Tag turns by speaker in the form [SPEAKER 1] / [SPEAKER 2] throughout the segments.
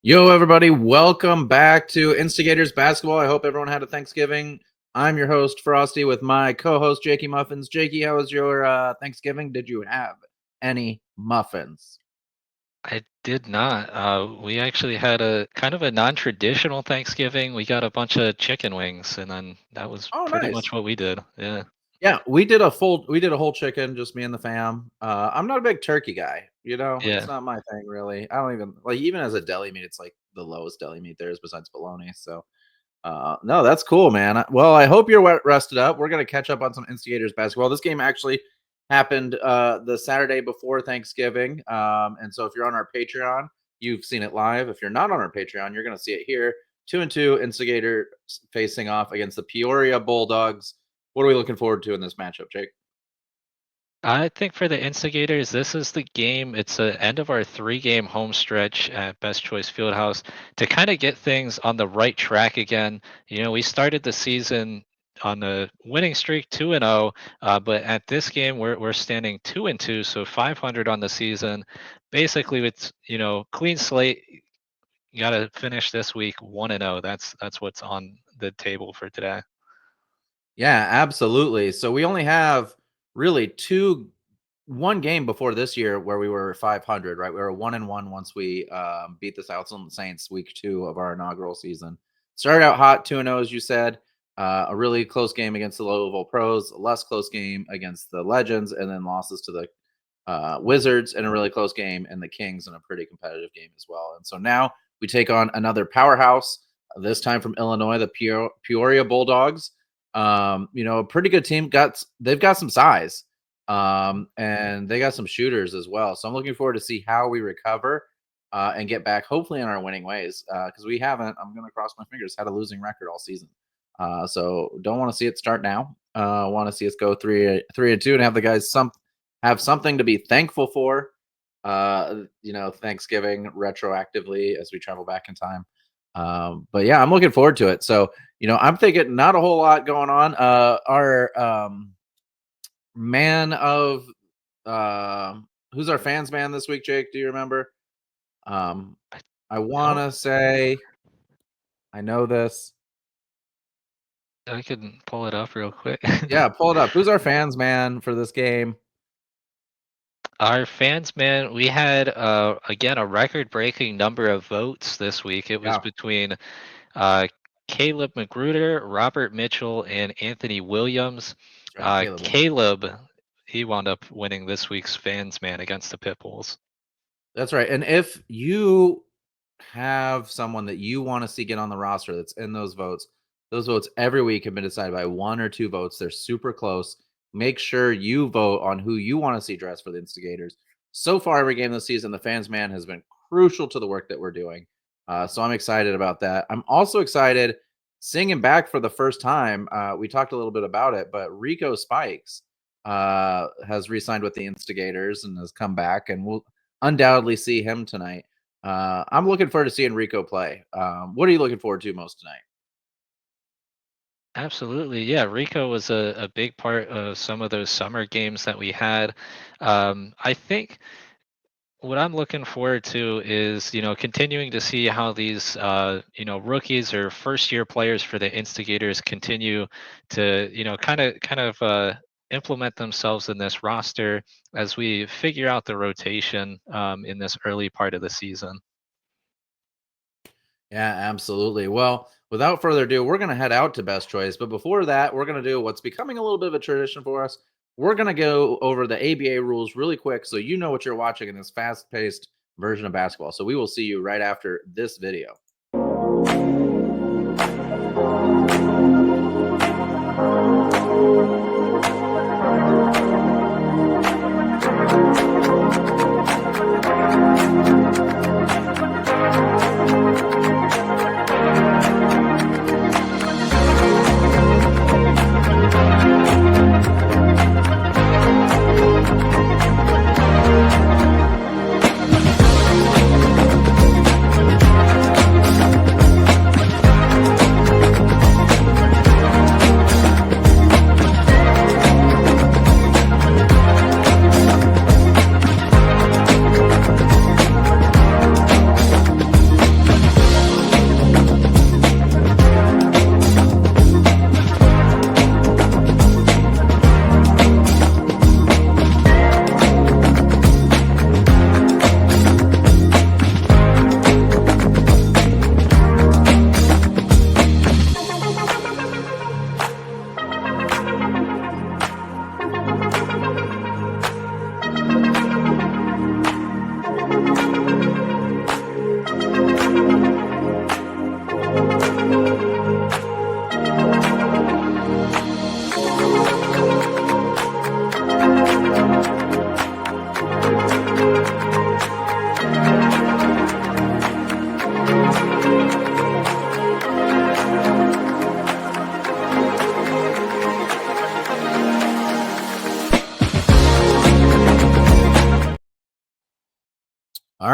[SPEAKER 1] Yo, everybody, welcome back to Instigators Basketball. I hope everyone had a Thanksgiving. I'm your host, Frosty, with my co-host, Jakey Muffins. Jakey, how was your Thanksgiving? Did you have any muffins?
[SPEAKER 2] I did not. We actually had a kind of a non-traditional Thanksgiving. We got a bunch of chicken wings, and then that was
[SPEAKER 1] Oh,
[SPEAKER 2] pretty
[SPEAKER 1] nice.
[SPEAKER 2] much what we did. Yeah.
[SPEAKER 1] Yeah, we did a whole chicken, just me and the fam. I'm not a big turkey guy, it's
[SPEAKER 2] Yeah.
[SPEAKER 1] not my thing really. I don't even like even as a deli meat, it's like the lowest deli meat there is besides bologna. So no, that's cool, man. Well, I hope you're rested up. We're gonna catch up on some Instigators basketball. This game actually happened the Saturday before Thanksgiving, and so if you're on our Patreon, you've seen it live. If you're not on our Patreon, you're gonna see it here. 2-2 Instigator facing off against the Peoria Bulldogs. What are we looking forward to in this matchup, Jake?
[SPEAKER 2] I think for the Instigators, this is the game. It's the end of our three-game home stretch at Best Choice Fieldhouse to kind of get things on the right track again. We started the season on a winning streak, 2-0, but at this game we're standing 2-2, so 500 on the season. Basically, it's clean slate. You got to finish this week 1-0. That's what's on the table for today.
[SPEAKER 1] Yeah, absolutely. So we only have really one game before this year where we were 500, right? We were 1-1 once we beat the Southland Saints week 2 of our inaugural season. Started out hot 2-0, as you said. A really close game against the Louisville Pros, a less close game against the Legends, and then losses to the Wizards in a really close game, and the Kings in a pretty competitive game as well. And so now we take on another powerhouse, this time from Illinois, the Peoria Bulldogs. A pretty good team. They've got some size, and they got some shooters as well. So I'm looking forward to see how we recover and get back, hopefully in our winning ways, because we haven't. I'm going to cross my fingers. Had a losing record all season, so don't want to see it start now. Want to see us go 3-2 and have the guys have something to be thankful for. Thanksgiving retroactively as we travel back in time. But yeah, I'm looking forward to it. So, I'm thinking not a whole lot going on. Our man of who's our fans man this week, Jake? Do you remember? Um, I want
[SPEAKER 2] No,
[SPEAKER 1] to say I know this.
[SPEAKER 2] I can pull it up real quick.
[SPEAKER 1] Yeah, pull it up. Who's our fans man for this game?
[SPEAKER 2] Our fans, man, we had again a record-breaking number of votes this week. It was
[SPEAKER 1] Yeah,
[SPEAKER 2] between uh, Caleb Magruder, Robert Mitchell, and Anthony Williams.
[SPEAKER 1] that's right. Caleb won.
[SPEAKER 2] Caleb, he wound up winning this week's fans, man, against the Pitbulls.
[SPEAKER 1] That's right. And if you have someone that you want to see get on the roster that's in those votes every week have been decided by 1 or 2 votes. They're super close. Make sure you vote on who you want to see dressed for the Instigators. So far, every game this season, the fans man has been crucial to the work that we're doing. So I'm excited about that. I'm also excited seeing him back for the first time. We talked a little bit about it, but Rico Spikes has re-signed with the Instigators and has come back, and we'll undoubtedly see him tonight. I'm looking forward to seeing Rico play. What are you looking forward to most tonight?
[SPEAKER 2] Absolutely. Yeah, Rico was a big part of some of those summer games that we had. I think what I'm looking forward to is, continuing to see how these, rookies or first year players for the Instigators continue to, kind of implement themselves in this roster as we figure out the rotation in this early part of the season.
[SPEAKER 1] Yeah, absolutely. Well, without further ado, we're going to head out to Best Choice. But before that, we're going to do what's becoming a little bit of a tradition for us. We're going to go over the ABA rules really quick so you know what you're watching in this fast paced version of basketball. So we will see you right after this video.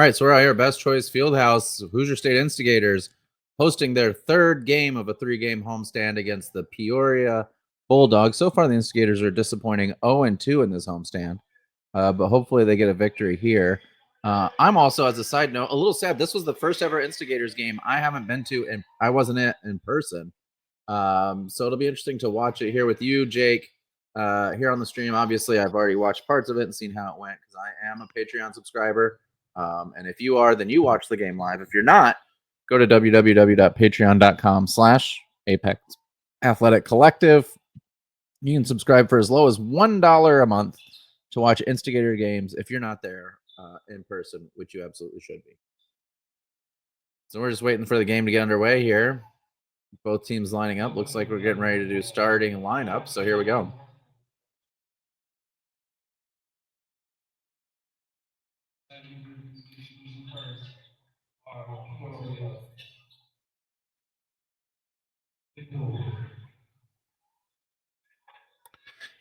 [SPEAKER 1] right, so we're out here at Best Choice Fieldhouse. Hoosier State Instigators hosting their third game of a 3-game homestand against the Peoria Bulldogs. So far, the Instigators are disappointing 0-2 in this homestand, but hopefully they get a victory here. I'm also, as a side note, a little sad. This was the first ever Instigators game I haven't been to, and I wasn't in person. So it'll be interesting to watch it here with you, Jake, here on the stream. Obviously, I've already watched parts of it and seen how it went because I am a Patreon subscriber. And if you are, then you watch the game live. If you're not, go to www.patreon.com/Apex Athletic Collective. You can subscribe for as low as $1 a month to watch Instigator games if you're not there in person, which you absolutely should be. So we're just waiting for the game to get underway here. Both teams lining up. Looks like we're getting ready to do starting lineup. So here we go.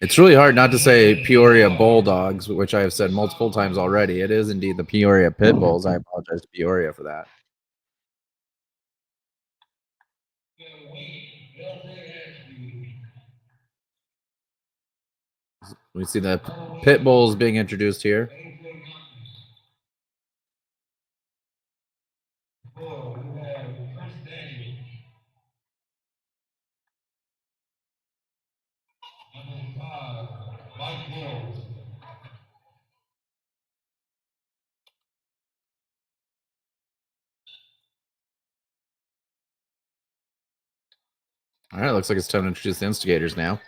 [SPEAKER 1] It's really hard not to say Peoria Bulldogs, which I have said multiple times already. It is indeed the Peoria Pitbulls. I apologize to Peoria for that. We see the Pitbulls being introduced here. All right, looks like it's time to introduce the Instigators now.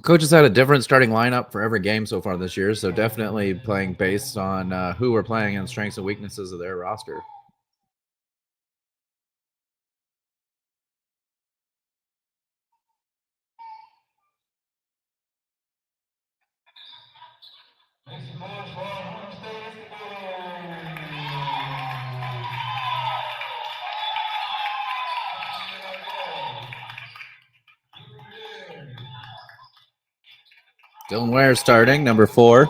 [SPEAKER 1] Coach has had a different starting lineup for every game so far this year, so definitely playing based on who we're playing and strengths and weaknesses of their roster. Dylan Ware starting, number 4.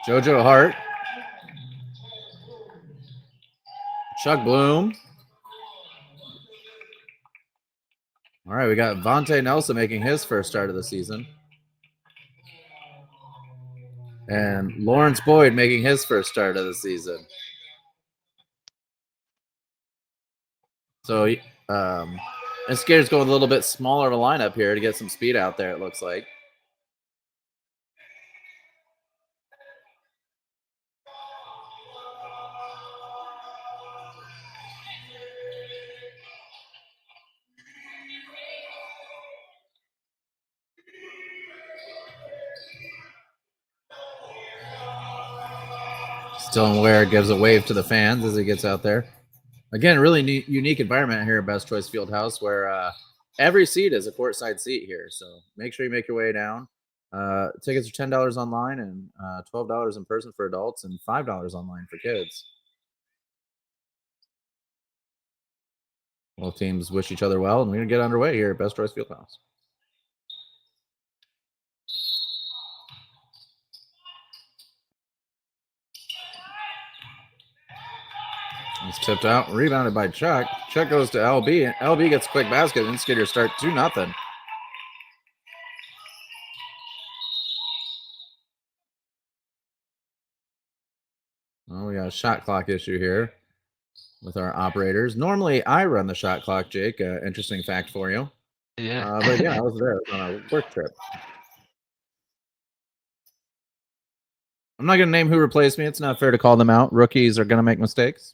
[SPEAKER 1] JoJo Hart. Chuck Bloom. All right, we got Vontae Nelson making his first start of the season. And Lawrence Boyd making his first start of the season. So Instigators going a little bit smaller of a lineup here to get some speed out there, it looks like. Dylan Ware gives a wave to the fans as he gets out there. Again, really neat, unique environment here at Best Choice Fieldhouse where every seat is a courtside seat here. So make sure you make your way down. Tickets are $10 online and $12 in person for adults and $5 online for kids. Both teams wish each other well, and we're going to get underway here at Best Choice Fieldhouse. It's tipped out, rebounded by Chuck. Chuck goes to LB, and LB gets a quick basket. Instigators start 2-0. Well, we got a shot clock issue here with our operators. Normally, I run the shot clock, Jake. Interesting fact for you.
[SPEAKER 2] Yeah.
[SPEAKER 1] But yeah, I was there. I was on a work trip. I'm not going to name who replaced me. It's not fair to call them out. Rookies are going to make mistakes.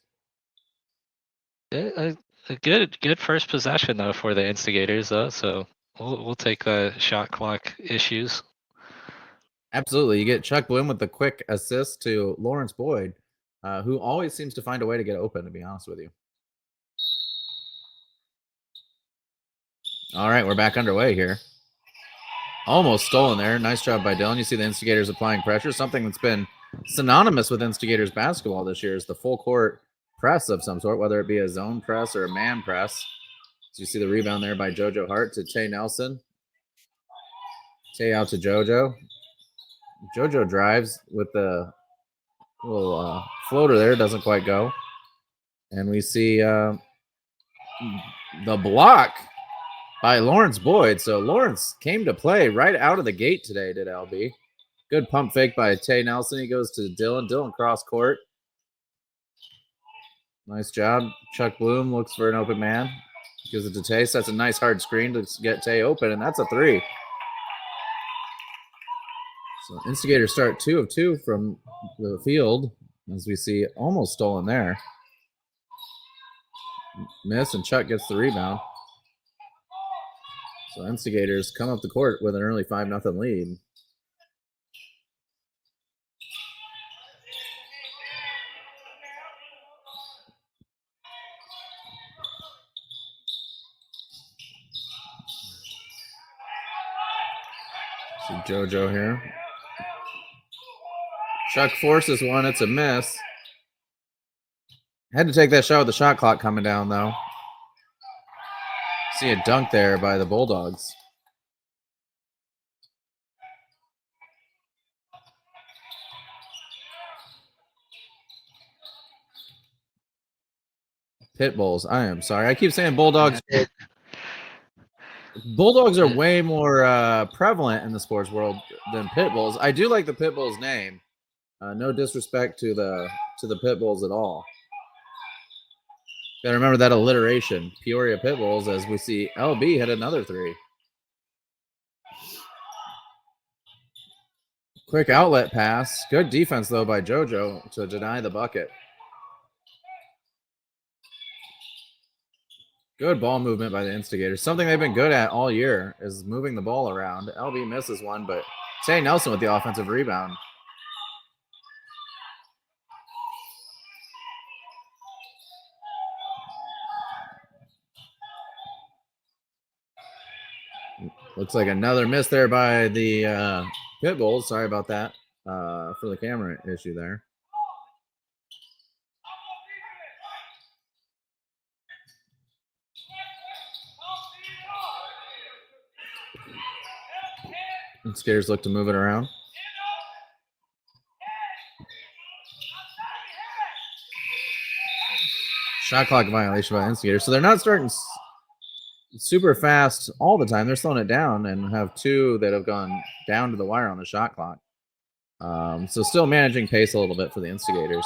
[SPEAKER 2] A good first possession though for the Instigators though, so we'll take the shot clock issues.
[SPEAKER 1] Absolutely. You get Chuck Bloom with the quick assist to Lawrence Boyd, who always seems to find a way to get open, to be honest with you. All right, we're back underway here. Almost stolen there. Nice job by Dylan. You see the Instigators applying pressure. Something that's been synonymous with Instigators basketball this year is the full court press of some sort, whether it be a zone press or a man press. So you see the rebound there by JoJo Hart to Tay Nelson. Tay out to JoJo. JoJo drives with the little floater there. Doesn't quite go. And we see the block by Lawrence Boyd. So Lawrence came to play right out of the gate today, did LB. Good pump fake by Tay Nelson. He goes to Dylan. Dylan cross court. Nice job. Chuck Bloom looks for an open man. Gives it to Tay. Sets a nice hard screen to get Tay open, and that's a three. So Instigators start 2 of 2 from the field, as we see almost stolen there. Miss, and Chuck gets the rebound. So Instigators come up the court with an early 5-0 lead. See JoJo here. Chuck forces one. It's a miss. Had to take that shot with the shot clock coming down, though. See a dunk there by the Bulldogs. Pitbulls. I am sorry. I keep saying Bulldogs. Bulldogs are way more prevalent in the sports world than Pitbulls. I do like the Pitbulls name. No disrespect to the Pitbulls at all. Gotta remember that alliteration. Peoria Pitbulls, as we see LB hit another three. Quick outlet pass. Good defense, though, by JoJo to deny the bucket. Good ball movement by the Instigators. Something they've been good at all year is moving the ball around. LB misses one, but Tay Nelson with the offensive rebound. Looks like another miss there by the Pitbulls. Sorry about that for the camera issue there. Skaters look to move it around. Shot clock violation by Instigators. So they're not starting super fast all the time. They're slowing it down and have two that have gone down to the wire on the shot clock. So still managing pace a little bit for the Instigators.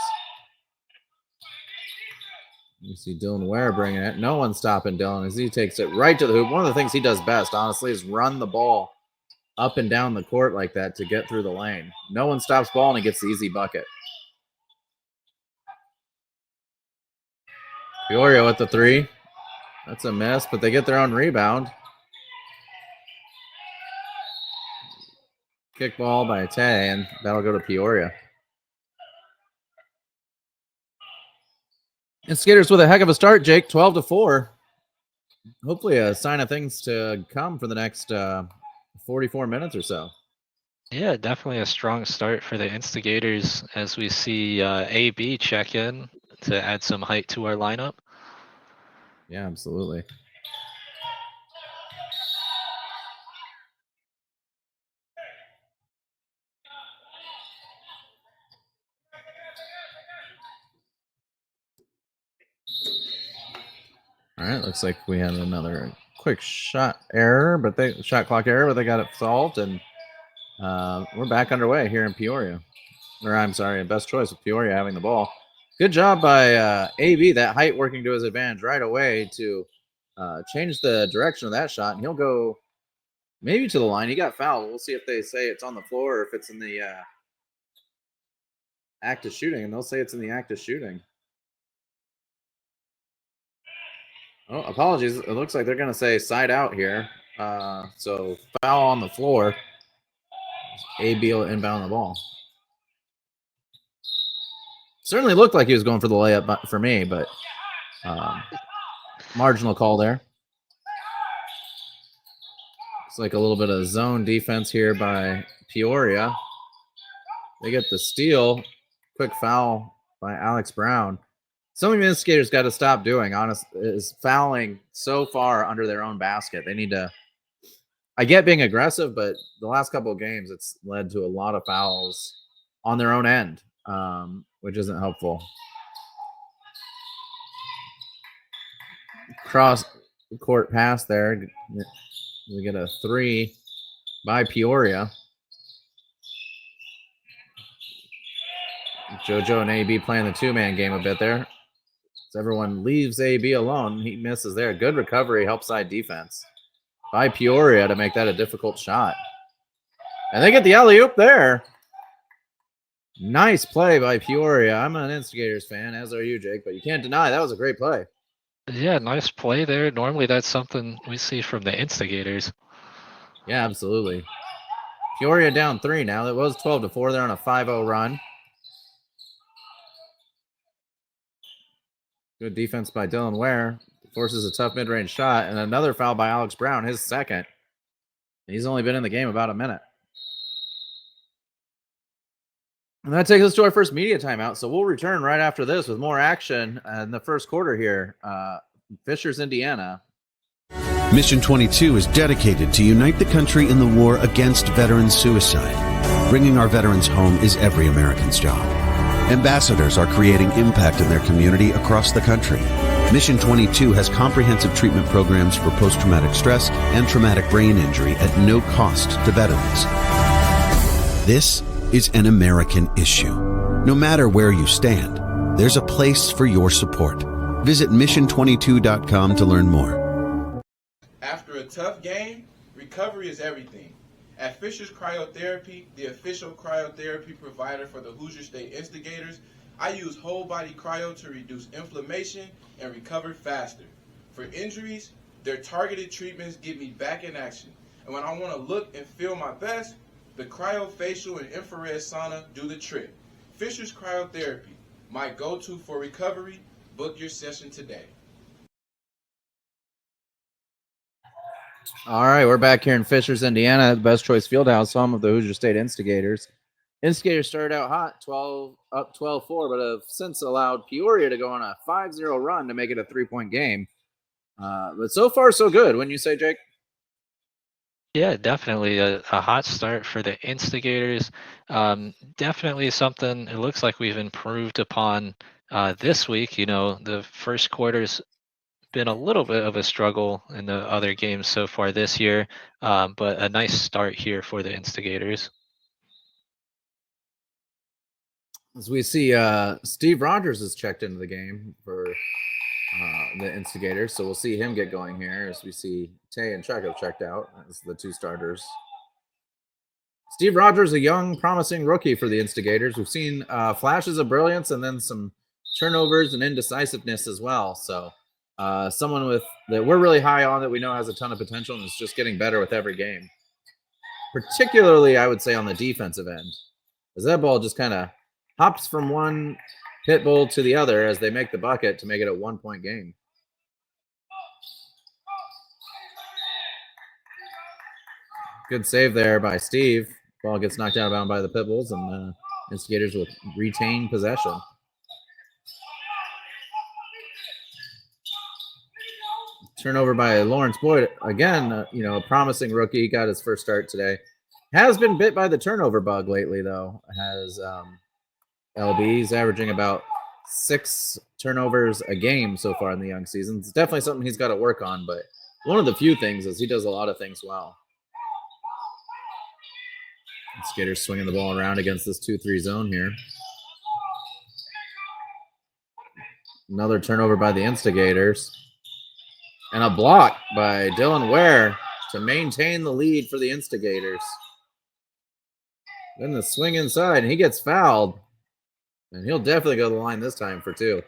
[SPEAKER 1] You see Dylan Ware bringing it. No one's stopping Dylan as he takes it right to the hoop. One of the things he does best, honestly, is run the ball up and down the court like that to get through the lane. No one stops ball and he gets the easy bucket. Peoria with the three. That's a miss, but they get their own rebound. Kick ball by Tay, and that'll go to Peoria. And Skaters with a heck of a start, Jake, 12-4. Hopefully a sign of things to come for the next 44 minutes or so.
[SPEAKER 2] Yeah, definitely a strong start for the Instigators as we see AB check in to add some height to our lineup.
[SPEAKER 1] Yeah, absolutely. All right, looks like we had another quick shot error, but shot clock error, but they got it solved, and we're back underway here in Peoria. Or I'm sorry, best choice with Peoria having the ball. Good job by AB, that height working to his advantage right away to change the direction of that shot, and he'll go maybe to the line. He got fouled. We'll see if they say it's on the floor or if it's in the act of shooting, and they'll say it's in the act of shooting. Oh, apologies. It looks like they're going to say side out here. So foul on the floor. AB will inbound the ball. Certainly looked like he was going for the layup for me, but marginal call there. Looks like a little bit of zone defense here by Peoria. They get the steal. Quick foul by Alex Brown. Something the Instigators got to stop doing, honest, is fouling so far under their own basket. They need to I get being aggressive, but the last couple of games, it's led to a lot of fouls on their own end, which isn't helpful. Cross court pass there. We get a 3 by Peoria. JoJo and AB playing the two-man game a bit there. As everyone leaves AB alone, he misses there. Good recovery, help side defense by Peoria to make that a difficult shot. And they get the alley-oop there. Nice play by Peoria. I'm an Instigators fan, as are you, Jake, but you can't deny that was a great play.
[SPEAKER 2] Yeah, nice play there. Normally that's something we see from the Instigators.
[SPEAKER 1] Yeah, absolutely. Peoria down 3 now. It was 12-4. They're on a 5-0 run. Good defense by Dylan Ware. Forces a tough mid-range shot, and another foul by Alex Brown, his second. He's only been in the game about a minute. And that takes us to our first media timeout. So we'll return right after this with more action in the first quarter here. Fishers, Indiana.
[SPEAKER 3] Mission 22 is dedicated to unite the country in the war against veteran suicide. Bringing our veterans home is every American's job. Ambassadors are creating impact in their community across the country. Mission 22 has comprehensive treatment programs for post-traumatic stress and traumatic brain injury at no cost to veterans. This is an American issue. No matter where you stand, there's a place for your support. Visit mission22.com to learn more.
[SPEAKER 4] After a tough game, recovery is everything. At Fisher's Cryotherapy, the official cryotherapy provider for the Hoosier State Instigators, I use whole body cryo to reduce inflammation and recover faster. For injuries, their targeted treatments get me back in action. And when I want to look and feel my best, the cryofacial and infrared sauna do the trick. Fisher's Cryotherapy, my go-to for recovery. Book your session today.
[SPEAKER 1] All right, we're back here in Fishers, Indiana, the Best Choice Fieldhouse, home of the Hoosier State Instigators. Instigators started out hot, 12-4, but have since allowed Peoria to go on a 5-0 run to make it a 3-point game. But so far, so good. Wouldn't you say, Jake?
[SPEAKER 2] Yeah, definitely a hot start for the Instigators. Definitely something it looks like we've improved upon this week. You know, the first quarter's been a little bit of a struggle in the other games so far this year, but a nice start here for the Instigators.
[SPEAKER 1] As we see, Steve Rogers has checked into the game for the Instigators, so we'll see him get going here as we see Tay and Chuck have checked out as the two starters. Steve Rogers, a young, promising rookie for the Instigators. We've seen flashes of brilliance and then some turnovers and indecisiveness as well. So someone that we're really high on, that we know has a ton of potential and is just getting better with every game. Particularly, I would say, on the defensive end, as that ball just kind of hops from one pit bull to the other as they make the bucket to make it a 1-point game. Good save there by Steve. Ball gets knocked out of bounds by the pit bulls, and Instigators will retain possession. Turnover by Lawrence Boyd. Again, a promising rookie. Got his first start today. Has been bit by the turnover bug lately, though. Has LB's averaging about 6 turnovers a game so far in the young season. It's definitely something he's got to work on, but one of the few things is he does a lot of things well. Skaters swinging the ball around against this 2-3 zone here. Another turnover by the Instigators. And a block by Dylan Ware to maintain the lead for the Instigators. Then the swing inside, and he gets fouled. And he'll definitely go to the line this time for 2.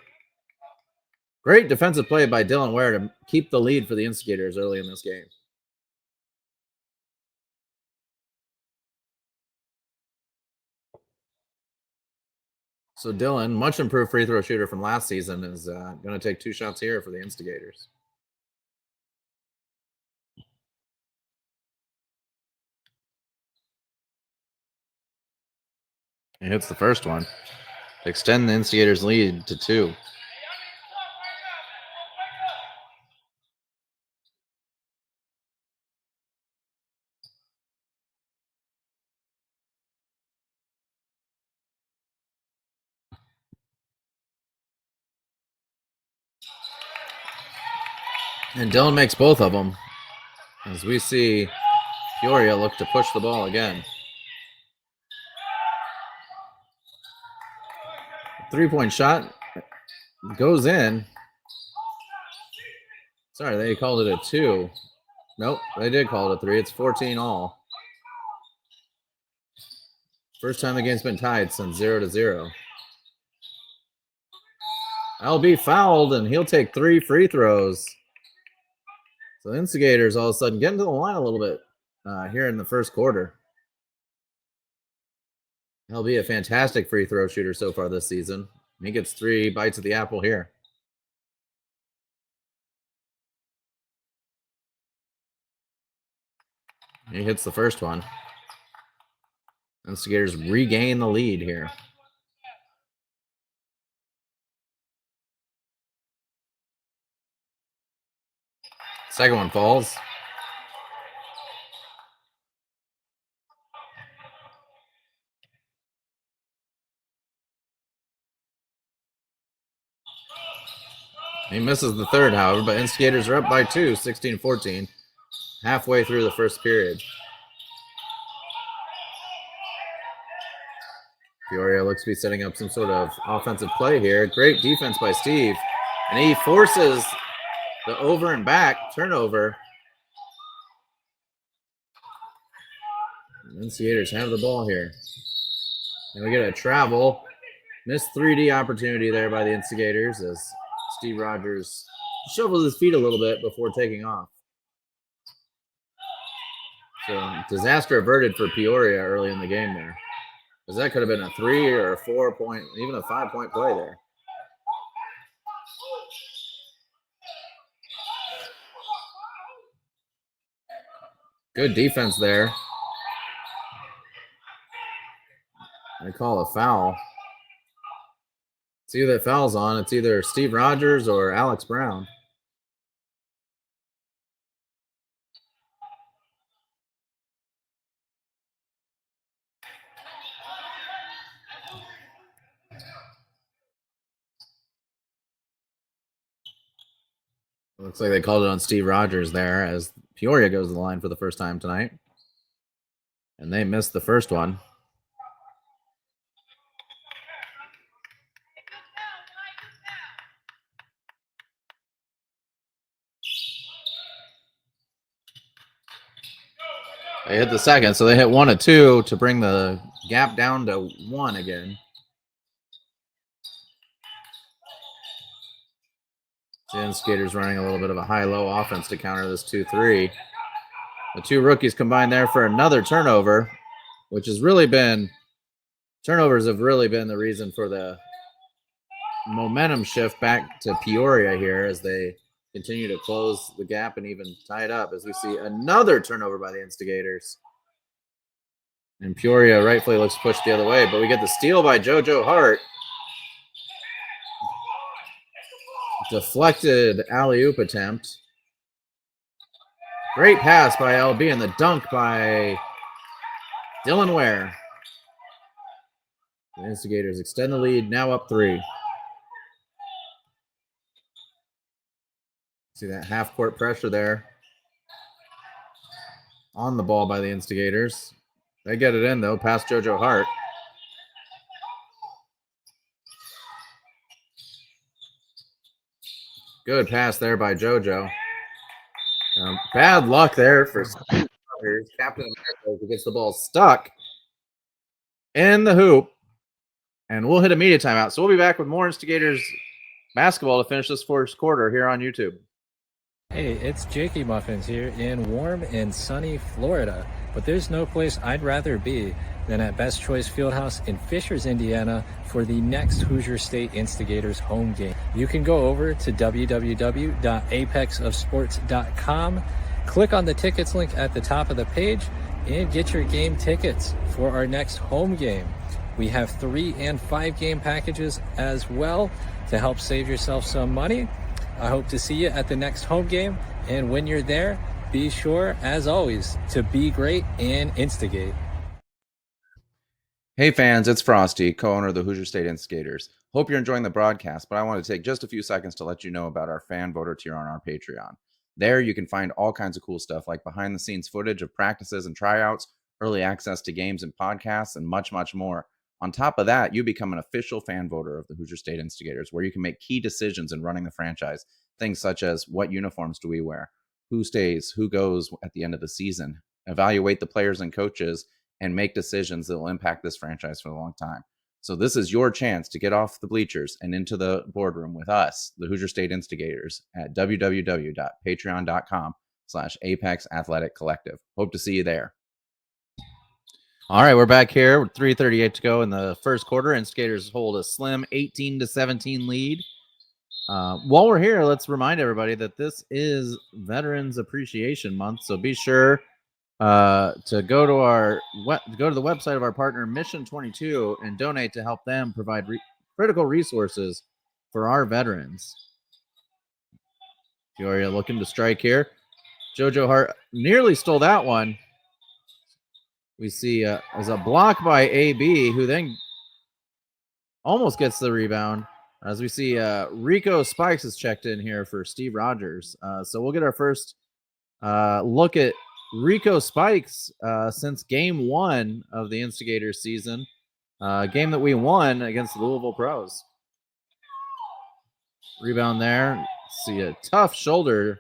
[SPEAKER 1] Great defensive play by Dylan Ware to keep the lead for the Instigators early in this game. So Dylan, much improved free throw shooter from last season, is going to take 2 shots here for the Instigators. He hits the first one to extend the Instigators' lead to 2. And Dylan makes both of them. As we see Peoria look to push the ball again. 3-point shot goes in. Sorry, they called it a 2. Nope, they did call it a 3. It's 14 all. First time the game's been tied since 0-0. LB fouled, and he'll take 3 free throws. So the Instigators all of a sudden getting to the line a little bit here in the first quarter. LB a fantastic free throw shooter so far this season. He gets 3 bites of the apple here. He hits the first one. Instigators regain the lead here. Second one falls. He misses the third, however, but Instigators are up by 2, 16-14, halfway through the first period. Peoria looks to be setting up some sort of offensive play here. Great defense by Steve, and he forces the over and back turnover. Instigators have the ball here. And we get a travel. Missed 3D opportunity there by the Instigators as Steve Rogers shovels his feet a little bit before taking off. So disaster averted for Peoria early in the game there. Because that could have been a 3 or a 4-point, even a 5-point play there. Good defense there. They call a foul. See who that foul's on. It's either Steve Rogers or Alex Brown. Looks like they called it on Steve Rogers there as Peoria goes to the line for the first time tonight. And they missed the first one. They hit the second, so they hit 1 of 2 to bring the gap down to 1 again. The Instigators running a little bit of a high-low offense to counter this 2-3. The 2 rookies combined there for another turnover, which has really been – turnovers have really been the reason for the momentum shift back to Peoria here as they continue to close the gap and even tie it up as we see another turnover by the Instigators. And Peoria rightfully looks pushed the other way, but we get the steal by JoJo Hart. Deflected alley-oop attempt. Great pass by LB and the dunk by Dylan Ware. The Instigators extend the lead, now up 3. See that half-court pressure there on the ball by the Instigators. They get it in, though, past JoJo Hart. Good pass there by JoJo. Bad luck there for Captain America who gets the ball stuck in the hoop. And we'll hit a media timeout. So we'll be back with more Instigators basketball to finish this first quarter here on YouTube.
[SPEAKER 5] Hey, it's Jakey Muffins here in warm and sunny Florida, but there's no place I'd rather be than at Best Choice Fieldhouse in Fishers, Indiana for the next Hoosier State Instigators home game. You can go over to www.apexofsports.com, click on the tickets link at the top of the page, and get your game tickets for our next home game. We have 3 and 5 game packages as well to help save yourself some money. I hope to see you at the next home game, and when you're there, be sure, as always, to be great and instigate.
[SPEAKER 1] Hey fans, it's Frosty, co-owner of the Hoosier State Instigators. Hope you're enjoying the broadcast, but I want to take just a few seconds to let you know about our fan voter tier on our Patreon. There you can find all kinds of cool stuff like behind the scenes footage of practices and tryouts, early access to games and podcasts, and much, much more. On top of that, you become an official fan voter of the Hoosier State Instigators, where you can make key decisions in running the franchise. Things such as what uniforms do we wear, who stays, who goes at the end of the season, evaluate the players and coaches, and make decisions that will impact this franchise for a long time. So this is your chance to get off the bleachers and into the boardroom with us, the Hoosier State Instigators, at www.patreon.com/Apex Athletic Collective. Hope to see you there. All right, we're back here with 3:38 to go in the first quarter. Instigators hold a slim 18-17 lead. While we're here, let's remind everybody that this is Veterans Appreciation Month, so be sure to go to the website of our partner Mission 22 and donate to help them provide critical resources for our veterans. Peoria looking to strike here. JoJo Hart nearly stole that one. We see as a block by AB, who then almost gets the rebound. As we see Rico Spikes is checked in here for Steve Rogers. So we'll get our first look at Rico Spikes since game 1 of the Instigators season, game that we won against the Louisville Pros. Rebound there. See a tough shoulder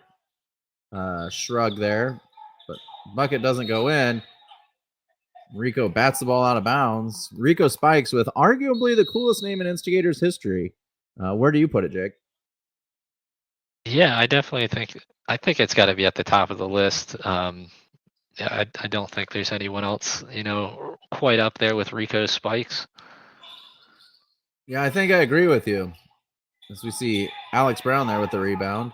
[SPEAKER 1] shrug there, but bucket doesn't go in. Rico bats the ball out of bounds. Rico Spikes with arguably the coolest name in Instigators history. Where do you put it, Jake?
[SPEAKER 2] Yeah, I definitely think it's got to be at the top of the list. Yeah, I don't think there's anyone else, quite up there with Rico Spikes.
[SPEAKER 1] Yeah, I think I agree with you. As we see Alex Brown there with the rebound.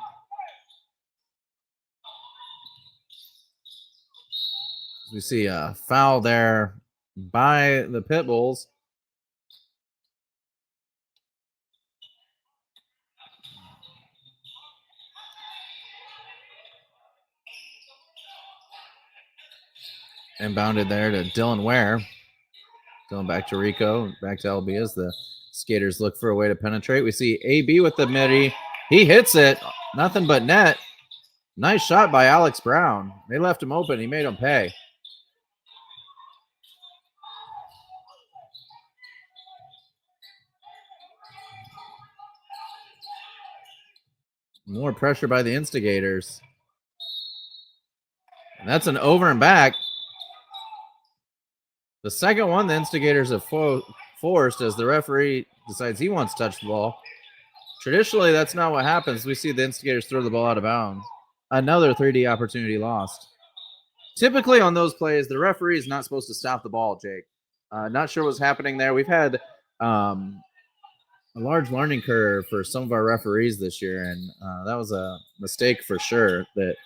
[SPEAKER 1] As we see a foul there by the Pitbulls. Inbounded there to Dylan Ware. Dylan back to Rico, back to LB as the Skaters look for a way to penetrate. We see AB with the midi. He hits it. Nothing but net. Nice shot by Alex Brown. They left him open. He made him pay. More pressure by the Instigators. And that's an over and back. The second one the Instigators have forced as the referee decides he wants to touch the ball. Traditionally, that's not what happens. We see the Instigators throw the ball out of bounds. Another 3D opportunity lost. Typically on those plays, the referee is not supposed to stop the ball, Jake. Not sure what's happening there. We've had a large learning curve for some of our referees this year, and that was a mistake for sure that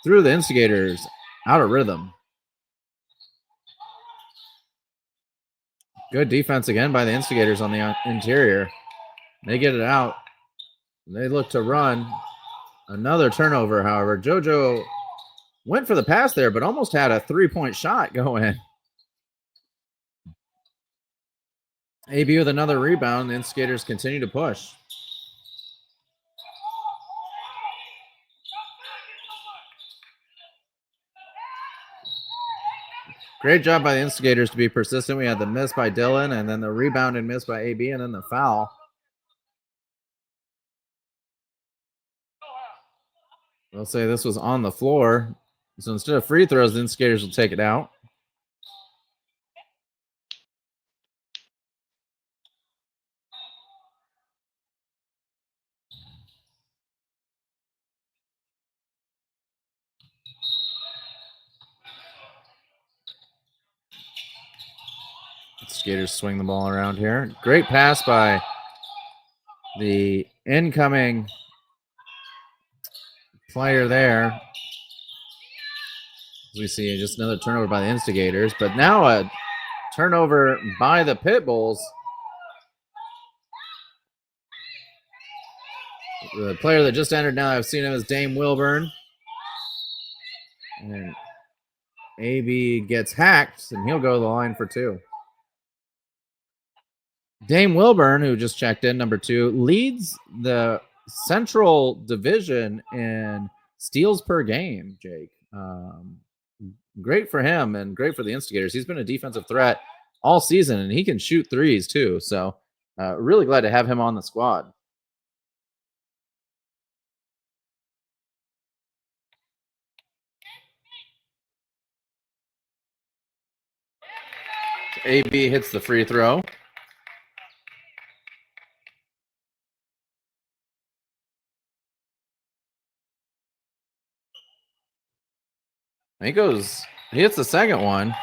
[SPEAKER 1] threw the Instigators out of rhythm. Good defense again by the Instigators on the interior. They get it out. They look to run. Another turnover, however. JoJo went for the pass there, but almost had a three-point shot going. AB with another rebound. The Instigators continue to push. Great job by the Instigators to be persistent. We had the miss by Dylan, and then the rebound and miss by AB, and then the foul. They'll say this was on the floor. So instead of free throws, the Instigators will take it out. Skaters swing the ball around here. Great pass by the incoming player there. As we see just another turnover by the Instigators, but now a turnover by the Pitbulls. The player that just entered now, I've seen him as Dame Wilburn. And AB gets hacked, and he'll go to the line for two. Dame Wilburn, who just checked in, number 2, leads the Central Division in steals per game, Jake. Great for him and great for the Instigators. He's been a defensive threat all season, and he can shoot threes too. So really glad to have him on the squad. AB hits the free throw. He hits the second one.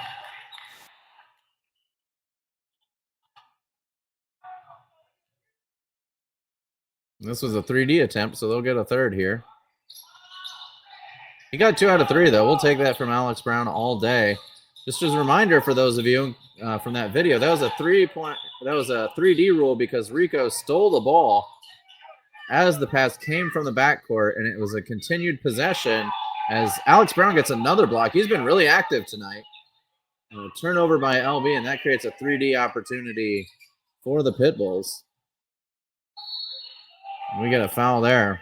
[SPEAKER 1] This was a 3D attempt, so they'll get a third here. He got 2 out of 3, though. We'll take that from Alex Brown all day. Just as a reminder for those of you from that video, that was a 3D rule because Rico stole the ball as the pass came from the backcourt, and it was a continued possession as Alex Brown gets another block. He's been really active tonight. Turnover by LB, and that creates a 3D opportunity for the Pitbulls. We get a foul there.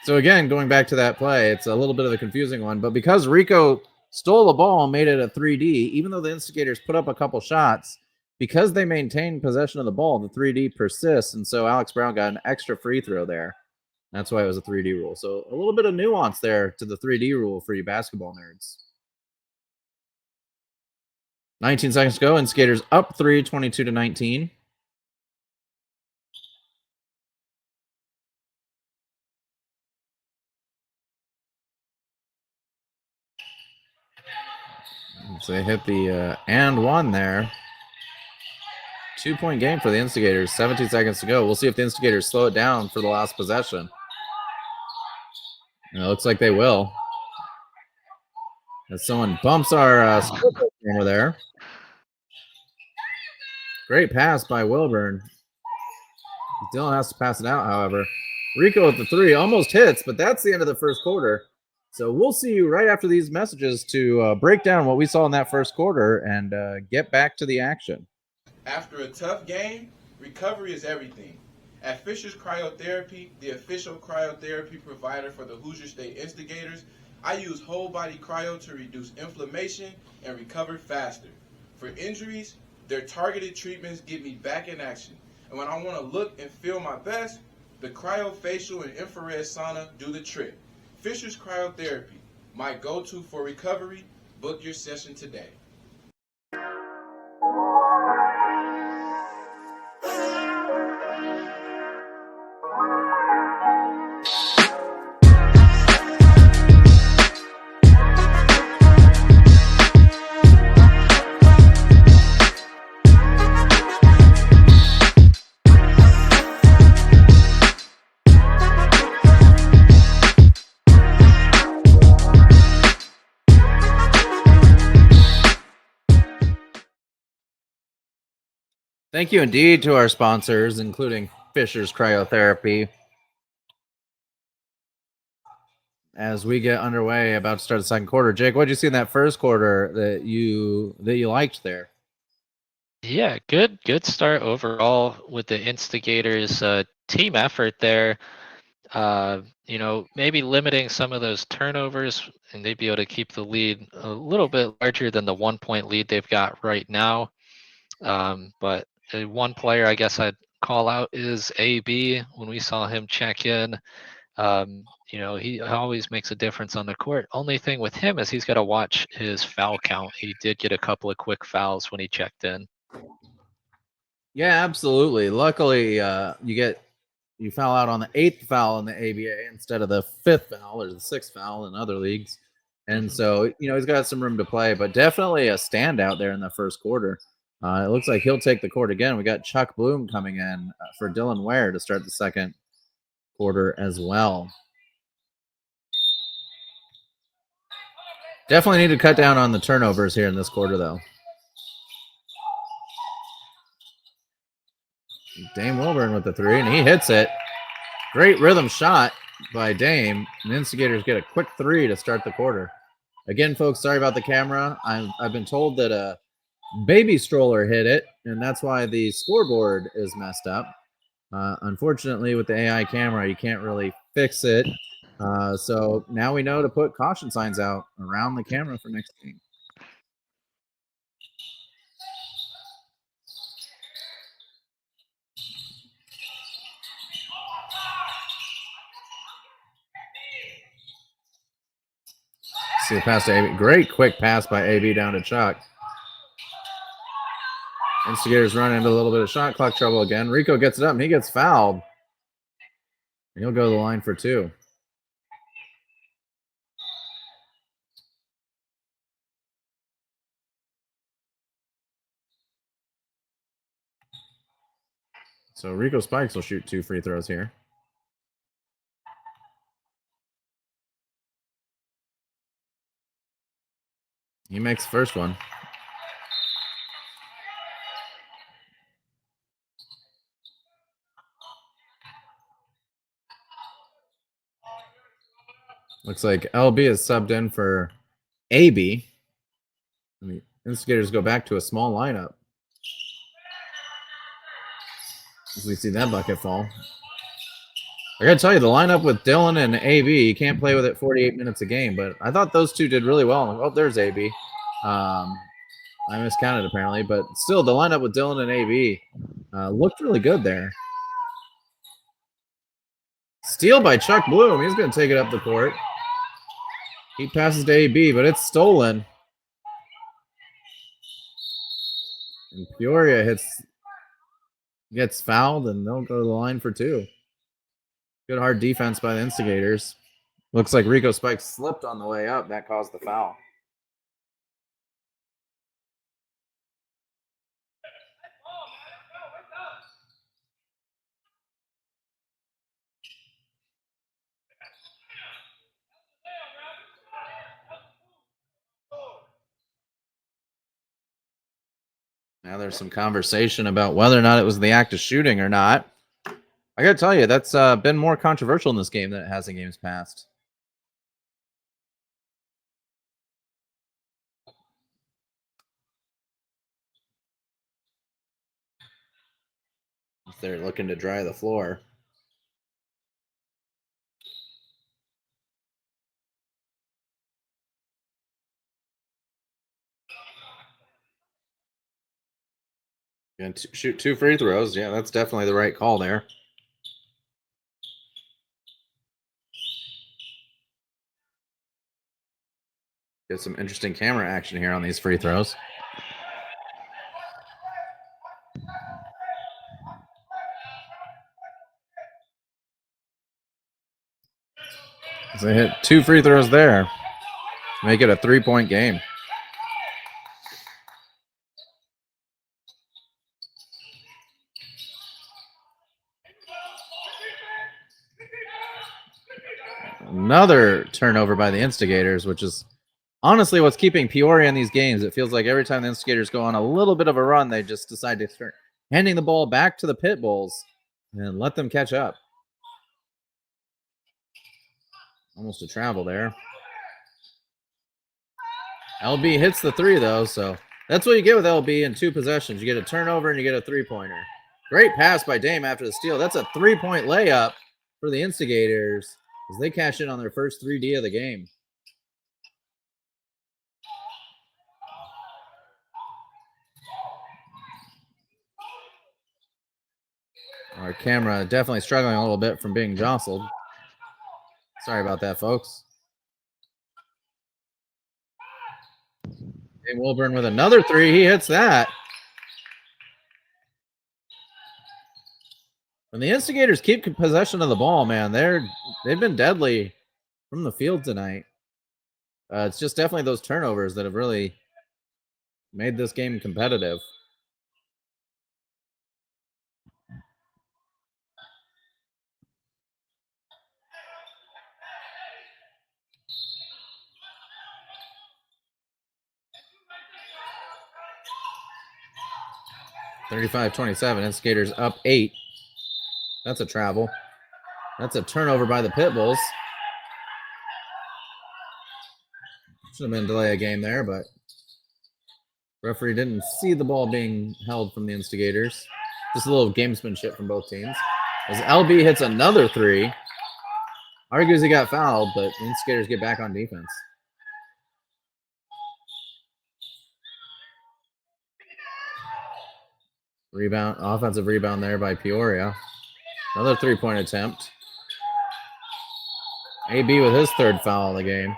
[SPEAKER 1] So again, going back to that play, it's a little bit of a confusing one, but because Rico stole the ball and made it a 3D, even though the Instigators put up a couple shots, because they maintained possession of the ball, the 3D persists, and so Alex Brown got an extra free throw there. That's why it was a 3D rule. So a little bit of nuance there to the 3D rule for you basketball nerds. 19 seconds to go, Instigators up 3, 22-19. So they hit the and one there. 2-point game for the Instigators. 17 seconds to go. We'll see if the Instigators slow it down for the last possession. It looks like they will. As someone bumps our camera there. Great pass by Wilburn. Dylan has to pass it out, however. Rico with the 3 almost hits, but that's the end of the first quarter. So we'll see you right after these messages to break down what we saw in that first quarter and get back to the action.
[SPEAKER 4] After a tough game, recovery is everything. At Fisher's Cryotherapy, the official cryotherapy provider for the Hoosier State Instigators, I use whole body cryo to reduce inflammation and recover faster. For injuries, their targeted treatments get me back in action. And when I want to look and feel my best, the cryofacial and infrared sauna do the trick. Fisher's Cryotherapy, my go-to for recovery. Book your session today.
[SPEAKER 1] Thank you indeed to our sponsors, including Fisher's Cryotherapy. As we get underway, about to start the second quarter, Jake, what did you see in that first quarter that you liked there?
[SPEAKER 2] Yeah, good start overall with the Instigators. Team effort there. Maybe limiting some of those turnovers, and they'd be able to keep the lead a little bit larger than the 1-point lead they've got right now. But one player I guess I'd call out is AB. When we saw him check in, he always makes a difference on the court. Only thing with him is he's got to watch his foul count. He did get a couple of quick fouls when he checked in.
[SPEAKER 1] Yeah, absolutely. Luckily, you foul out on the 8th foul in the ABA instead of the 5th foul or the 6th foul in other leagues. And so, he's got some room to play, but definitely a standout there in the first quarter. It looks like he'll take the court again. We got Chuck Bloom coming in for Dylan Ware to start the second quarter as well. Definitely need to cut down on the turnovers here in this quarter, though. Dame Wilburn with the 3, and he hits it. Great rhythm shot by Dame. And Instigators get a quick 3 to start the quarter. Again, folks, sorry about the camera. I've been told that a baby stroller hit it, and that's why the scoreboard is messed up. Unfortunately, with the AI camera, you can't really fix it. So now we know to put caution signs out around the camera for next game. See the pass to AB. Great quick pass by AB down to Chuck. Instigators run into a little bit of shot clock trouble again. Rico gets it up and he gets fouled. He'll go to the line for 2. So Rico Spikes will shoot 2 free throws here. He makes the first one. Looks like LB is subbed in for AB. And the Instigators go back to a small lineup. As we see that bucket fall. I gotta tell you, the lineup with Dylan and AB, you can't play with it 48 minutes a game, but I thought those two did really well. Oh, there's AB. I miscounted apparently, but still, the lineup with Dylan and AB looked really good there. Steal by Chuck Bloom. He's going to take it up the court. He passes to AB, but it's stolen. And Peoria gets fouled, and they'll go to the line for 2. Good hard defense by the Instigators. Looks like Rico Spikes slipped on the way up. That caused the foul. Now there's some conversation about whether or not it was the act of shooting or not. I gotta tell you, that's been more controversial in this game than it has in games past. If they're looking to dry the floor. And shoot 2 free throws. Yeah, that's definitely the right call there. Get some interesting camera action here on these free throws. So they hit 2 free throws there. Make it a 3-point game. Another turnover by the Instigators, which is honestly what's keeping Peoria in these games. It feels like every time the Instigators go on a little bit of a run, they just decide to start handing the ball back to the Pitbulls and let them catch up. Almost a travel there. LB hits the 3, though, so that's what you get with LB in 2 possessions. You get a turnover and you get a 3-pointer. Great pass by Dame after the steal. That's a 3-point layup for the Instigators as they cash in on their first 3D of the game. Our camera definitely struggling a little bit from being jostled. Sorry about that, folks. Dave Wilburn with another 3. He hits that. When the Instigators keep possession of the ball, man, they've been deadly from the field tonight. It's just definitely those turnovers that have really made this game competitive. (35-27). Instigators up 8. That's a travel. That's a turnover by the Pitbulls. Should have been a delay of game there, but referee didn't see the ball being held from the Instigators. Just a little gamesmanship from both teams. As LB hits another three. Argues he got fouled, but the Instigators get back on defense. Rebound, offensive rebound there by Peoria. Another three-point attempt. AB with his third foul of the game.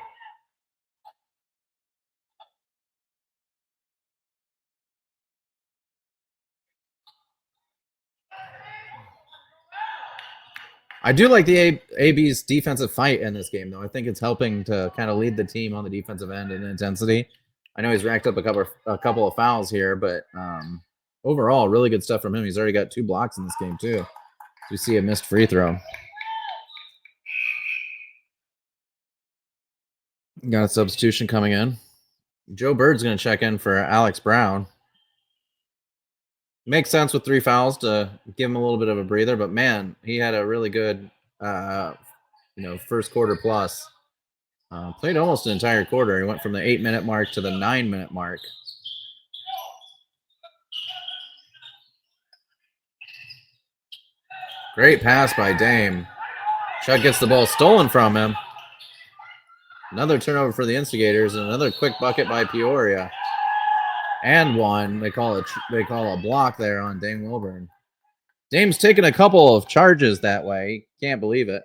[SPEAKER 1] I do like the AB's defensive fight in this game, though. I think it's helping to kind of lead the team on the defensive end in intensity. I know he's racked up a couple of fouls here, but overall, really good stuff from him. He's already got 2 blocks in this game, too. You see a missed free throw. Got a substitution coming in. Joe Bird's going to check in for Alex Brown. Makes sense with 3 fouls to give him a little bit of a breather, but man, he had a really good, first quarter plus. Played almost an entire quarter. He went from the 8-minute mark to the 9-minute mark. Great pass by Dame. Chuck gets the ball stolen from him. Another turnover for the Instigators, and another quick bucket by Peoria. And one. They call a block there on Dame Wilburn. Dame's taken a couple of charges that way. Can't believe it.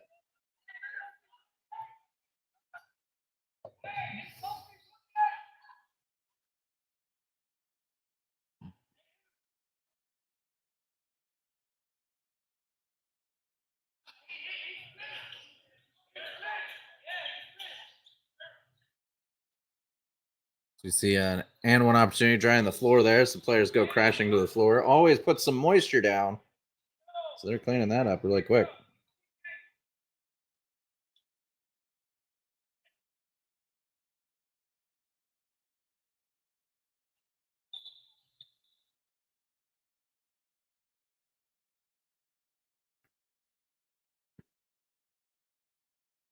[SPEAKER 1] So you see an and one opportunity drying the floor there. Some players go crashing to the floor. Always put some moisture down. So they're cleaning that up really quick.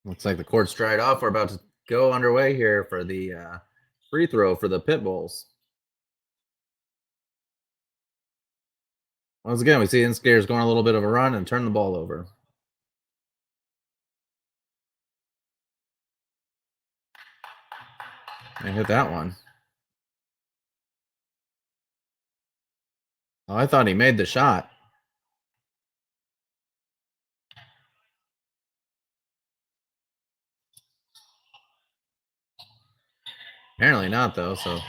[SPEAKER 1] Looks like the court's dried off. We're about to go underway here for the free throw for the Pitbulls. Once again, we see Instigators going a little bit of a run and turn the ball over. And hit that one. Oh, I thought he made the shot. Apparently not, though, so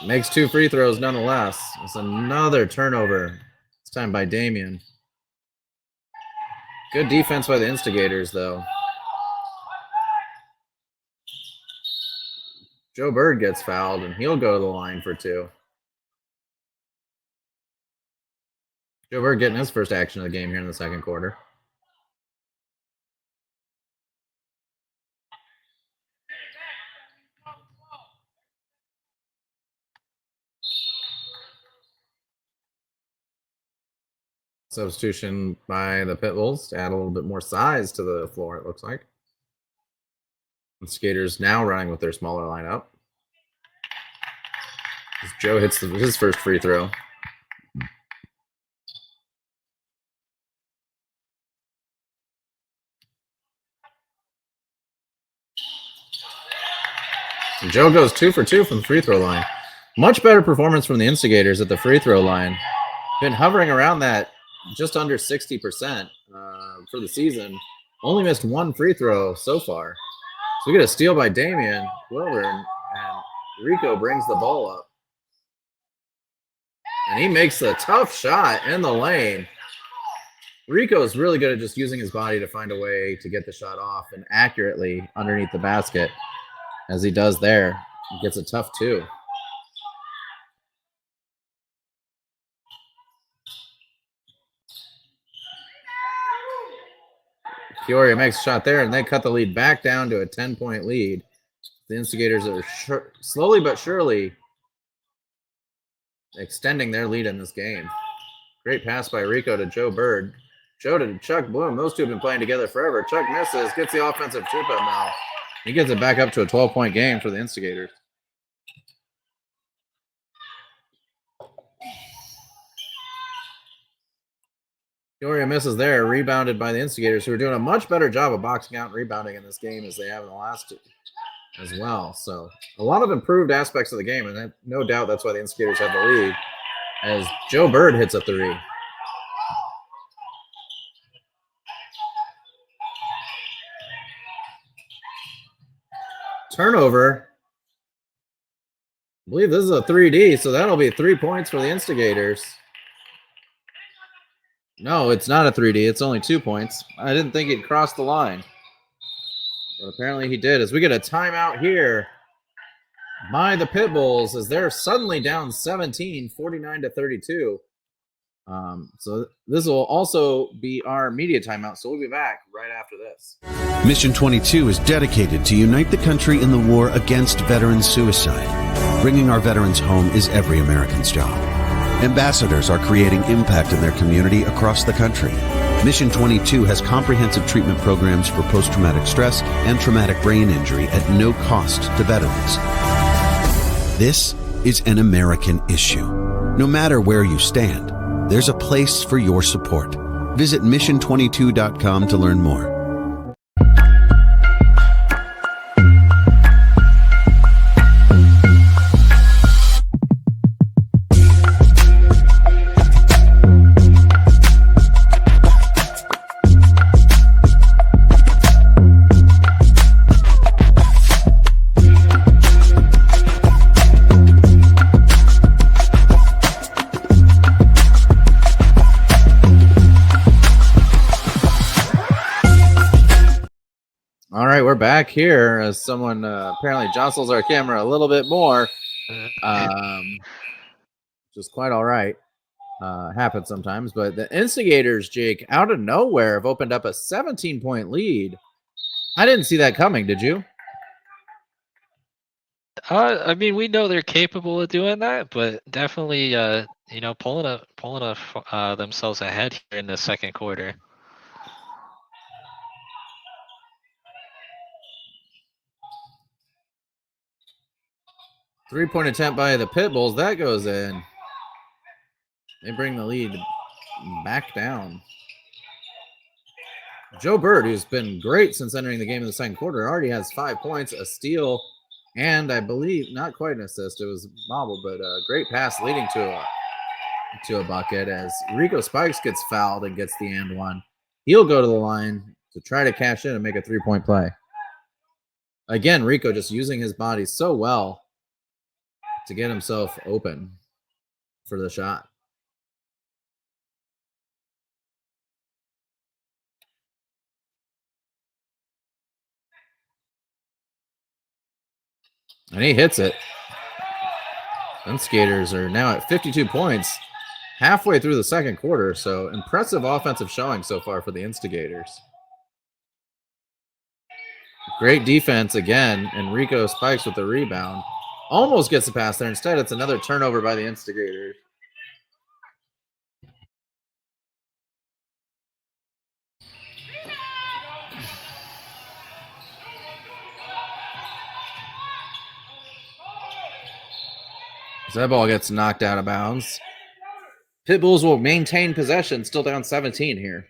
[SPEAKER 1] makes 2 free throws nonetheless. It's another turnover. This time by Damian. Good defense by the Instigators, though. Joe Bird gets fouled, and he'll go to the line for 2. Joe Bird getting his first action of the game here in the second quarter. Substitution by the Pitbulls to add a little bit more size to the floor, it looks like. Instigators now running with their smaller lineup. As Joe hits his first free throw. And Joe goes 2 for 2 from the free throw line. Much better performance from the Instigators at the free throw line. Been hovering around that just under 60% for the season. Only missed 1 free throw so far. So we get a steal by Damian Wilburn, and Rico brings the ball up. And he makes a tough shot in the lane. Rico is really good at just using his body to find a way to get the shot off and accurately underneath the basket, as he does there. He gets a tough 2. Peoria makes a shot there, and they cut the lead back down to a 10-point lead. The Instigators are slowly but surely extending their lead in this game. Great pass by Rico to Joe Bird. Joe to Chuck Bloom. Those two have been playing together forever. Chuck misses, gets the offensive tip out now. He gets it back up to a 12-point game for the Instigators. Peoria misses there, rebounded by the Instigators, who are doing a much better job of boxing out and rebounding in this game as they have in the last two as well. So a lot of improved aspects of the game, and no doubt that's why the Instigators have the lead as Joe Bird hits a three. Turnover. I believe this is a 3D, so that'll be 3 points for the Instigators. No, it's not a 3D. It's only 2 points. I didn't think he'd cross the line. But apparently he did. As we get a timeout here by the Pitbulls as they're suddenly down 17, 49-32. So this will also be our media timeout. So we'll be back right after this.
[SPEAKER 3] Mission 22 is dedicated to unite the country in the war against veteran suicide. Bringing our veterans home is every American's job. Ambassadors are creating impact in their community across the country. Mission 22 has comprehensive treatment programs for post-traumatic stress and traumatic brain injury at no cost to veterans. This is an American issue. No matter where you stand, there's a place for your support. Visit mission22.com to learn more.
[SPEAKER 1] All right, we're back here as someone apparently jostles our camera a little bit more. Which is quite all right. Happens sometimes. But the Instigators, Jake, out of nowhere have opened up a 17-point lead. I didn't see that coming. Did you?
[SPEAKER 2] I mean, we know they're capable of doing that, but definitely, you know, pulling themselves ahead here in the second quarter.
[SPEAKER 1] Three-point attempt by the Pitbulls. That goes in. They bring the lead back down. Joe Bird, who's been great since entering the game in the second quarter, already has 5 points, a steal, and I believe not quite an assist. It was bobbled, but a great pass leading to a bucket as Rico Spikes gets fouled and gets the and one. He'll go to the line to try to cash in and make a 3-point play. Again, Rico just using his body so well to get himself open for the shot. And he hits it. Instigators are now at 52 points, halfway through the second quarter. So impressive offensive showing so far for the Instigators. Great defense again, and Rico Spikes with the rebound. Almost gets the pass there. Instead, it's another turnover by the Instigators. So that ball gets knocked out of bounds. Pitbulls will maintain possession, still down 17 here.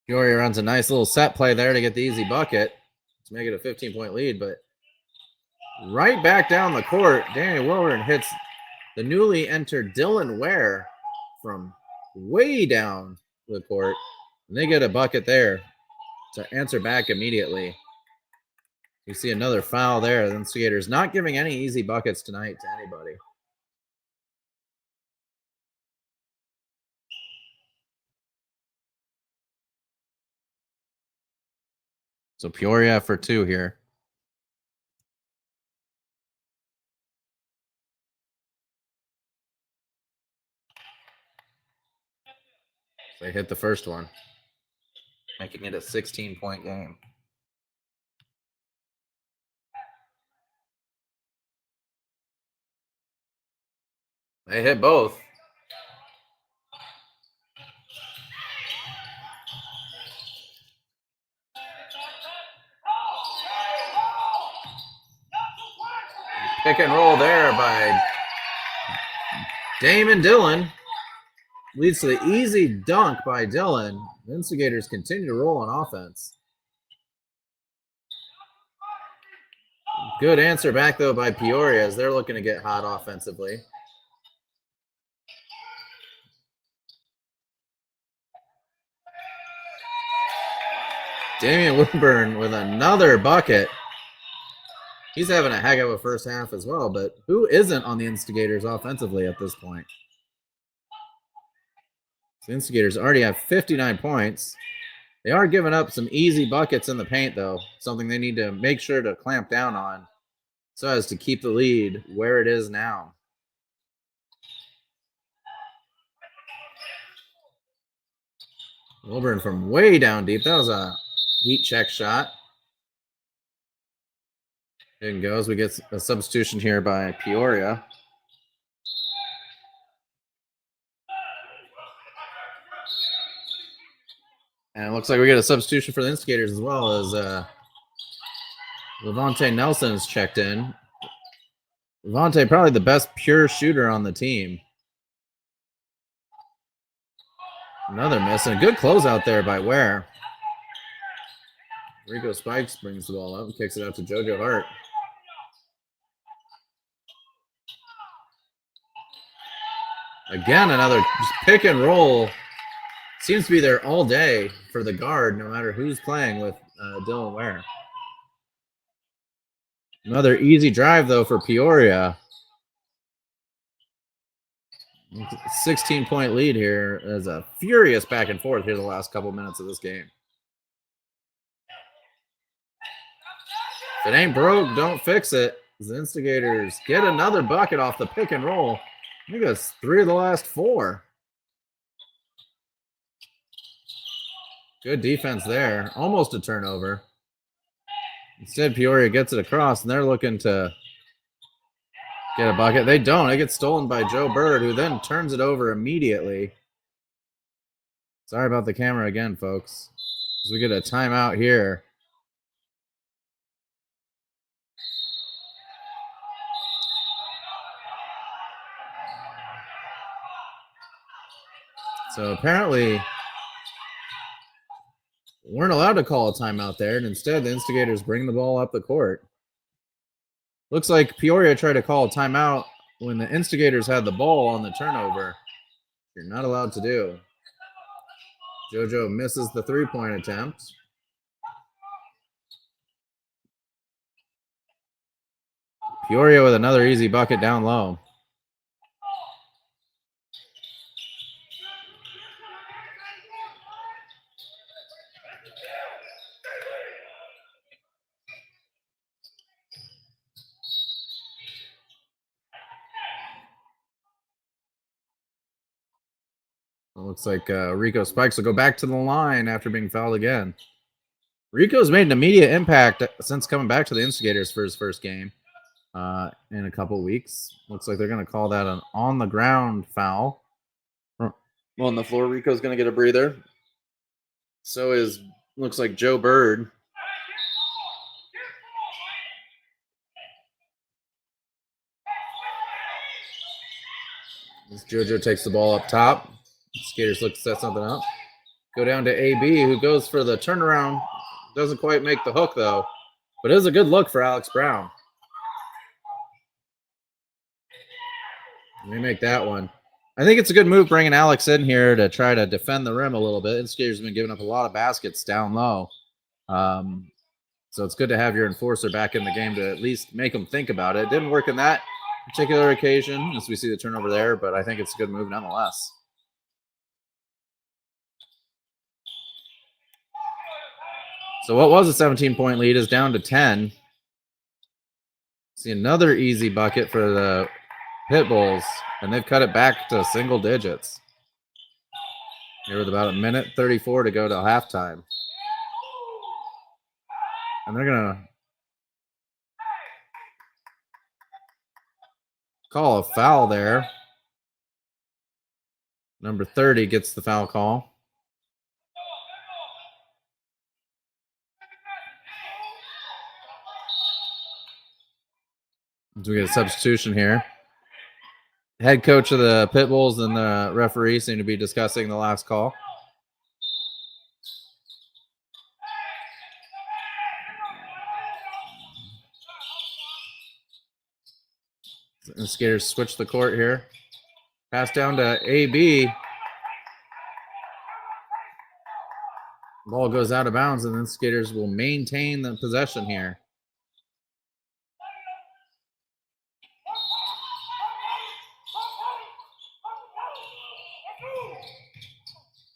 [SPEAKER 1] Peoria runs a nice little set play there to get the easy bucket to make it a 15-point lead, but right back down the court, Danny Wilburn hits the newly entered Dylan Ware from way down the court, and they get a bucket there to answer back immediately. You see another foul there. The Instigators not giving any easy buckets tonight to anybody. So Peoria for 2 here. They hit the first one, making it a 16-point game. They hit both. Pick and roll there by Damon Dillon. Leads to the easy dunk by Dillon. The Instigators continue to roll on offense. Good answer back, though, by Peoria as they're looking to get hot offensively. Damian Woodburn with another bucket. He's having a heck of a first half as well, but who isn't on the Instigators offensively at this point? The Instigators already have 59 points. They are giving up some easy buckets in the paint, though, something they need to make sure to clamp down on so as to keep the lead where it is now. Wilburn from way down deep. That was a heat check shot. In goes. We get a substitution here by Peoria. And it looks like we get a substitution for the Instigators as well as Levante Nelson is checked in. Levante probably the best pure shooter on the team. Another miss and a good closeout there by Ware. Rico Spikes brings the ball up and kicks it out to JoJo Hart. Again, another pick and roll. Seems to be there all day for the guard, no matter who's playing with Dylan Ware. Another easy drive, though, for Peoria. 16-point lead here as a furious back and forth here the last couple minutes of this game. If it ain't broke, don't fix it. The Instigators get another bucket off the pick and roll. I think that's 3 of the last 4. Good defense there. Almost a turnover. Instead, Peoria gets it across, and they're looking to get a bucket. They don't. It gets stolen by Joe Bird, who then turns it over immediately. Sorry about the camera again, folks. As we get a timeout here. So apparently weren't allowed to call a timeout there, and instead the Instigators bring the ball up the court. Looks like Peoria tried to call a timeout when the Instigators had the ball on the turnover. You're not allowed to do. JoJo misses the three-point attempt. Peoria with another easy bucket down low. Looks like Rico Spikes will go back to the line after being fouled again. Rico's made an immediate impact since coming back to the Instigators for his first game in a couple weeks. Looks like they're going to call that an on-the-ground foul. On the floor, Rico's going to get a breather. So looks like Joe Bird. As JoJo takes the ball up top. Skaters look to set something up. Go down to AB, who goes for the turnaround. Doesn't quite make the hook, though. But it is a good look for Alex Brown. Let me make that one. I think it's a good move bringing Alex in here to try to defend the rim a little bit. Instigators have been giving up a lot of baskets down low. So it's good to have your enforcer back in the game to at least make them think about it. Didn't work in that particular occasion as we see the turnover there, but I think it's a good move nonetheless. So what was a 17-point lead is down to 10. See another easy bucket for the Pitbulls, and they've cut it back to single digits. Here with about 1:34 to go to halftime. And they're going to call a foul there. Number 30 gets the foul call. As we get a substitution here. Head coach of the Pitbulls and the referee seem to be discussing the last call. The Skaters switch the court here. Pass down to AB. Ball goes out of bounds, and then Skaters will maintain the possession here.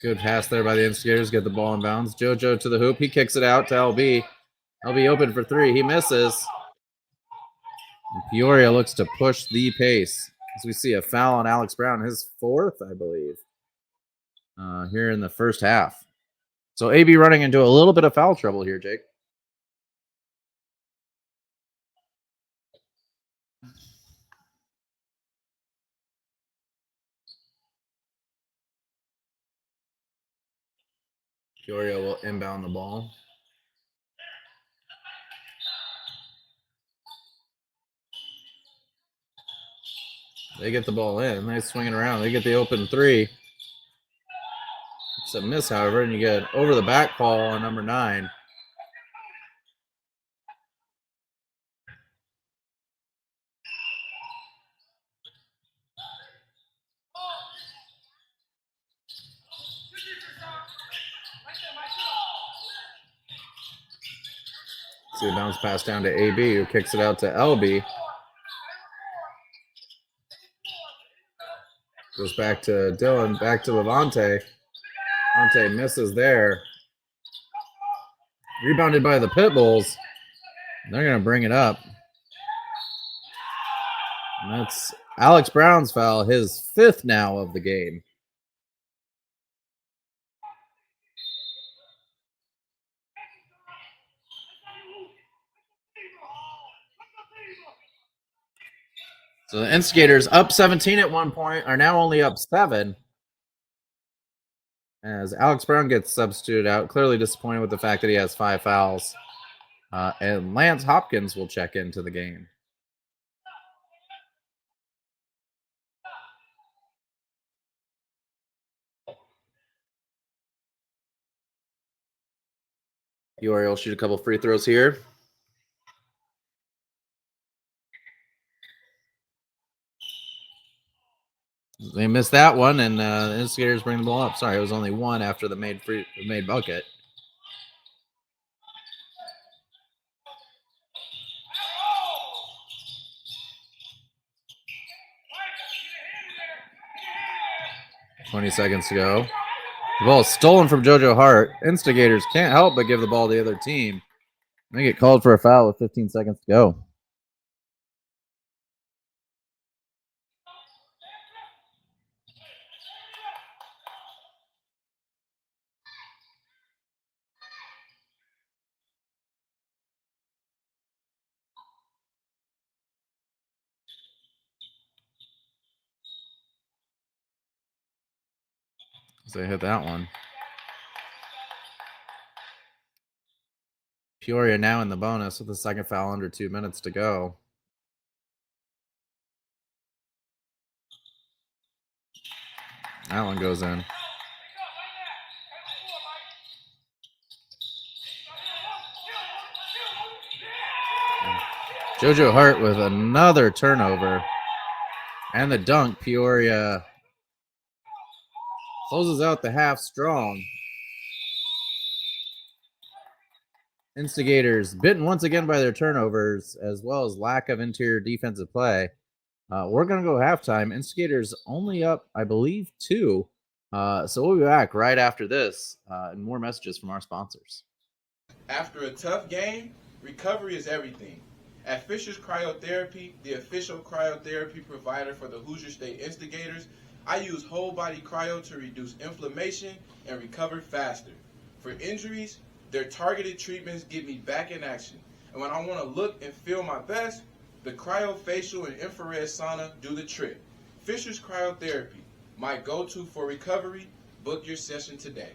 [SPEAKER 1] Good pass there by the Instigators. Get the ball in bounds. JoJo to the hoop. He kicks it out to LB. LB open for three. He misses. And Peoria looks to push the pace as we see a foul on Alex Brown, his fourth, I believe, here in the first half. So AB running into a little bit of foul trouble here, Jake. Peoria will inbound the ball. They get the ball in. They swing it around. They get the open three. It's a miss, however, and you get over the back call on number 9. See a bounce pass down to AB, who kicks it out to LB. Goes back to Dylan, back to Levante. Levante misses there. Rebounded by the Pitbulls. They're going to bring it up. And that's Alex Brown's foul, his 5th now of the game. So the Instigators, up 17 at one point, are now only up 7. As Alex Brown gets substituted out, clearly disappointed with the fact that he has 5 fouls. And Lance Hopkins will check into the game. Peoria will shoot a couple free throws here. They missed that one, and the Instigators bring the ball up. Sorry, it was only 1 after the made bucket. $20 seconds to go. The ball is stolen from JoJo Hart. Instigators can't help but give the ball to the other team. They get called for a foul with 15 seconds to go. So they hit that one. Peoria now in the bonus with the second foul under 2 minutes to go. That one goes in. JoJo Hart with another turnover. And the dunk. Peoria closes out the half strong. Instigators bitten once again by their turnovers as well as lack of interior defensive play. We're going to go halftime. Instigators only up, I believe, 2. So we'll be back right after this and more messages from our sponsors.
[SPEAKER 4] After a tough game, recovery is everything. At Fisher's Cryotherapy, the official cryotherapy provider for the Hoosier State Instigators, I use whole body cryo to reduce inflammation and recover faster. For injuries, their targeted treatments get me back in action. And when I want to look and feel my best, the cryofacial and infrared sauna do the trick. Fisher's Cryotherapy, my go-to for recovery. Book your session today.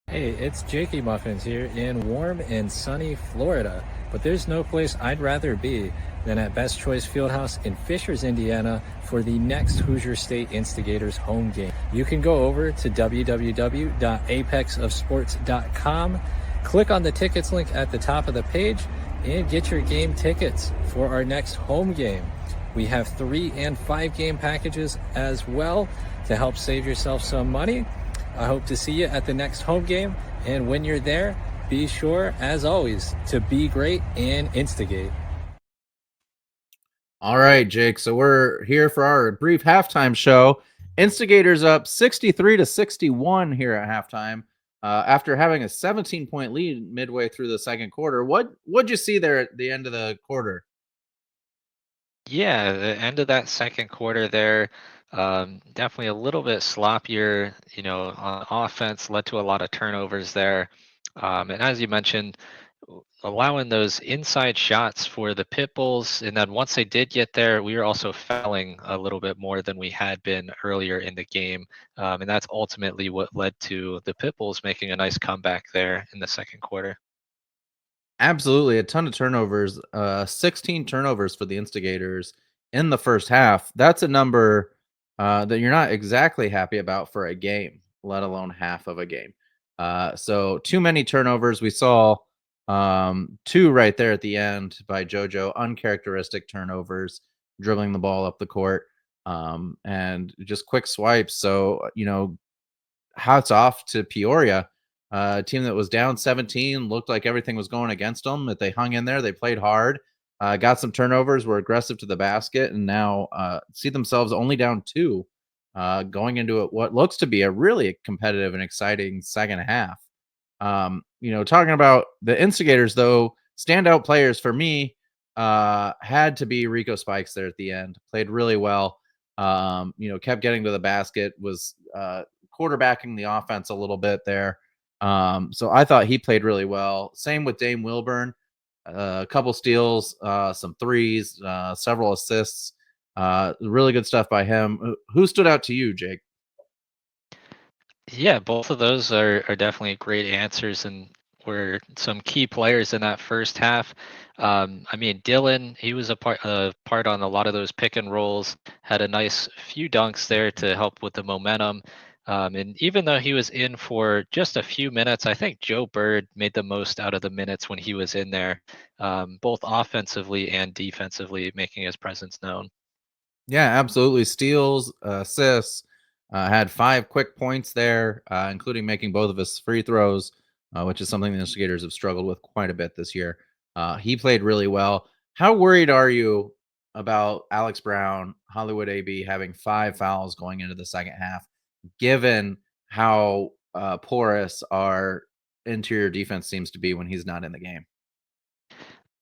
[SPEAKER 5] Hey, it's Jakey Muffins here in warm and sunny Florida. but there's no place I'd rather be than at Best Choice Fieldhouse in Fishers, Indiana for the next Hoosier State Instigators home game. You can go over to www.apexofsports.com, click on the tickets link at the top of the page, and get your game tickets for our next home game. We have 3 and 5 game packages as well to help save yourself some money. I hope to see you at the next home game, and when you're there, be sure, as always, to be great and instigate.
[SPEAKER 1] All right, Jake. So we're here for our brief halftime show. Instigators up 63-61 here at halftime. After having a 17-point lead midway through the second quarter. What'd you see there at the end of the quarter?
[SPEAKER 2] Yeah, the end of that second quarter there, definitely a little bit sloppier, on offense, led to a lot of turnovers there. And as you mentioned, allowing those inside shots for the Pitbulls. And then once they did get there, we were also fouling a little bit more than we had been earlier in the game. And that's ultimately what led to the Pitbulls making a nice comeback there in the second quarter.
[SPEAKER 1] Absolutely, a ton of turnovers. 16 turnovers for the Instigators in the first half. That's a number that you're not exactly happy about for a game, let alone half of a game. So too many turnovers. We saw 2 right there at the end by JoJo, uncharacteristic turnovers, dribbling the ball up the court, and just quick swipes. So hats off to Peoria, a team that was down 17, looked like everything was going against them. That they hung in there, they played hard, got some turnovers, were aggressive to the basket, and now see themselves only down 2, going into what looks to be a really competitive and exciting second half. Talking about the Instigators, though, standout players for me had to be Rico Spikes there at the end. Played really well. Kept getting to the basket, was quarterbacking the offense a little bit there. So I thought he played really well. Same with Dame Wilburn, a couple steals, some threes, several assists. Really good stuff by him. Who stood out to you, Jake?
[SPEAKER 2] Yeah, both of those are definitely great answers and were some key players in that first half. I mean, Dylan, he was a part on a lot of those pick and rolls, had a nice few dunks there to help with the momentum. And even though he was in for just a few minutes, I think Joe Bird made the most out of the minutes when he was in there, both offensively and defensively, making his presence known.
[SPEAKER 1] Yeah, absolutely. Steals, assists, had 5 quick points there, including making both of his free throws, which is something the Instigators have struggled with quite a bit this year. He played really well. How worried are you about Alex Brown, Hollywood AB having 5 fouls going into the second half, given how porous our interior defense seems to be when he's not in the game?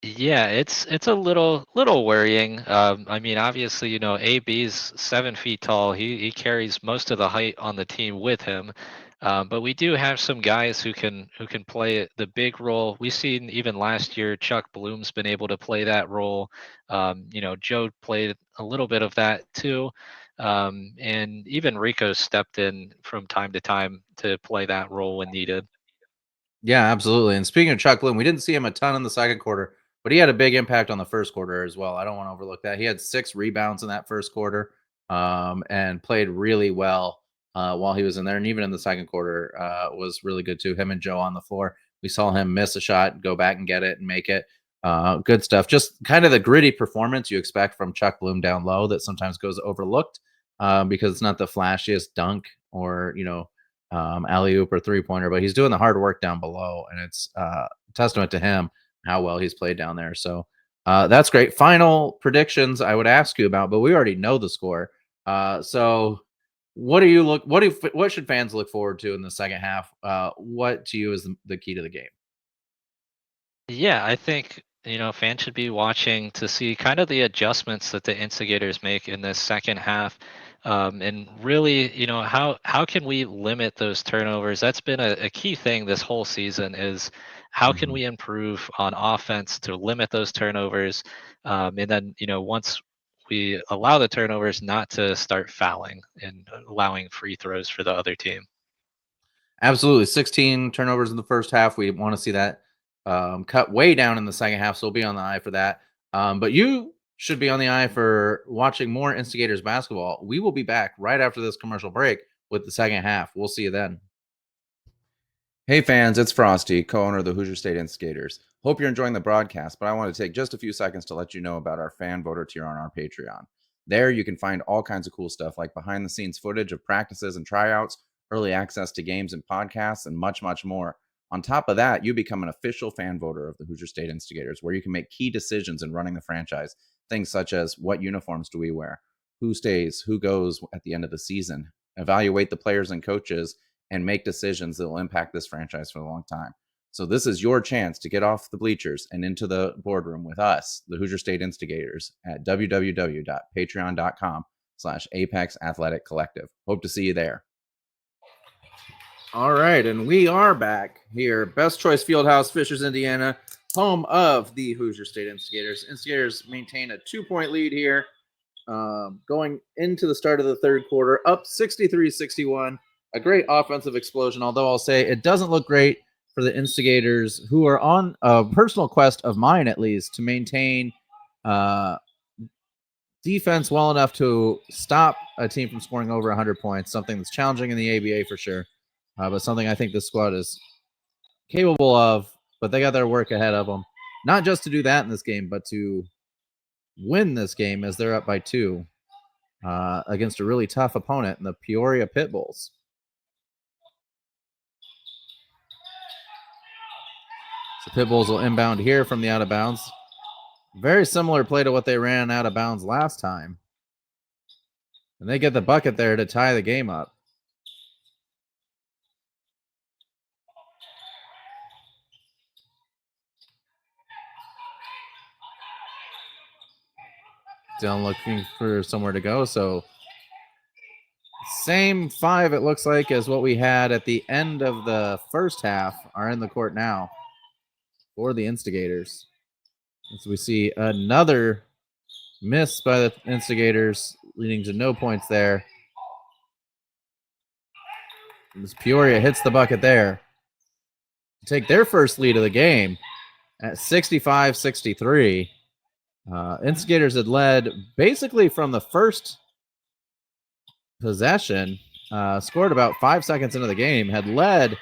[SPEAKER 2] Yeah, it's a little worrying. I mean, obviously, AB's 7 feet tall. He carries most of the height on the team with him. But we do have some guys who can play the big role. We've seen even last year, Chuck Bloom's been able to play that role. Joe played a little bit of that too. And even Rico stepped in from time to time to play that role when needed.
[SPEAKER 1] Yeah, absolutely. And speaking of Chuck Bloom, we didn't see him a ton in the second quarter, but he had a big impact on the first quarter as well. I don't want to overlook that. He had 6 rebounds in that first quarter, and played really well while he was in there. And even in the second quarter, was really good too. Him and Joe on the floor. We saw him miss a shot, go back and get it and make it. Good stuff. Just kind of the gritty performance you expect from Chuck Bloom down low that sometimes goes overlooked because it's not the flashiest dunk or, alley oop or 3-pointer, but he's doing the hard work down below, and it's testament to him how well he's played down there. So that's great. Final predictions I would ask you about, but we already know the score. So what should fans look forward to in the second half? What to you is the key to the game?
[SPEAKER 2] Yeah, I think, fans should be watching to see kind of the adjustments that the instigators make in this second half. And really, how can we limit those turnovers? That's been a key thing this whole season is how can
[SPEAKER 1] Mhm.
[SPEAKER 2] we improve on offense to limit those turnovers? And then, once we allow the turnovers, not to start fouling and allowing free throws for the other team.
[SPEAKER 1] Absolutely. 16 turnovers in the first half. We want to see that cut way down in the second half, so we'll be on the eye for that. But you should be on the eye for watching more Instigators basketball. We will be back right after this commercial break with the second half. We'll see you then. Hey fans, it's Frosty, co-owner of the Hoosier State Instigators. Hope you're enjoying the broadcast, but I want to take just a few seconds to let you know about our fan voter tier on our Patreon. There you can find all kinds of cool stuff like behind the scenes footage of practices and tryouts, early access to games and podcasts, and much, much more. On top of that, you become an official fan voter of the Hoosier State Instigators, where you can make key decisions in running the franchise. Things such as what uniforms do we wear, who stays, who goes at the end of the season, evaluate the players and coaches, and make decisions that will impact this franchise for a long time. So this is your chance to get off the bleachers and into the boardroom with us, the Hoosier State Instigators, at www.patreon.com/Apex Athletic Collective. Hope to see you there. All right, and we are back here. Best Choice Fieldhouse, Fishers, Indiana, home of the Hoosier State Instigators. Instigators maintain a 2-point lead here, going into the start of the third quarter, up 63-61. A great offensive explosion, although I'll say it doesn't look great for the Instigators, who are on a personal quest of mine, at least, to maintain defense well enough to stop a team from scoring over 100 points, something that's challenging in the ABA for sure, but something I think this squad is capable of, but they got their work ahead of them. Not just to do that in this game, but to win this game as they're up by 2 against a really tough opponent in the Peoria Pitbulls. The Pitbulls will inbound here from the out of bounds. Very similar play to what they ran out of bounds last time. And they get the bucket there to tie the game up. Still looking for somewhere to go. So same 5, it looks like, as what we had at the end of the first half are in the court now for the Instigators. As we see another miss by the Instigators, leading to no points there. As Peoria hits the bucket there to take their first lead of the game at 65-63. Instigators had led basically from the first possession, scored about 5 seconds into the game, had led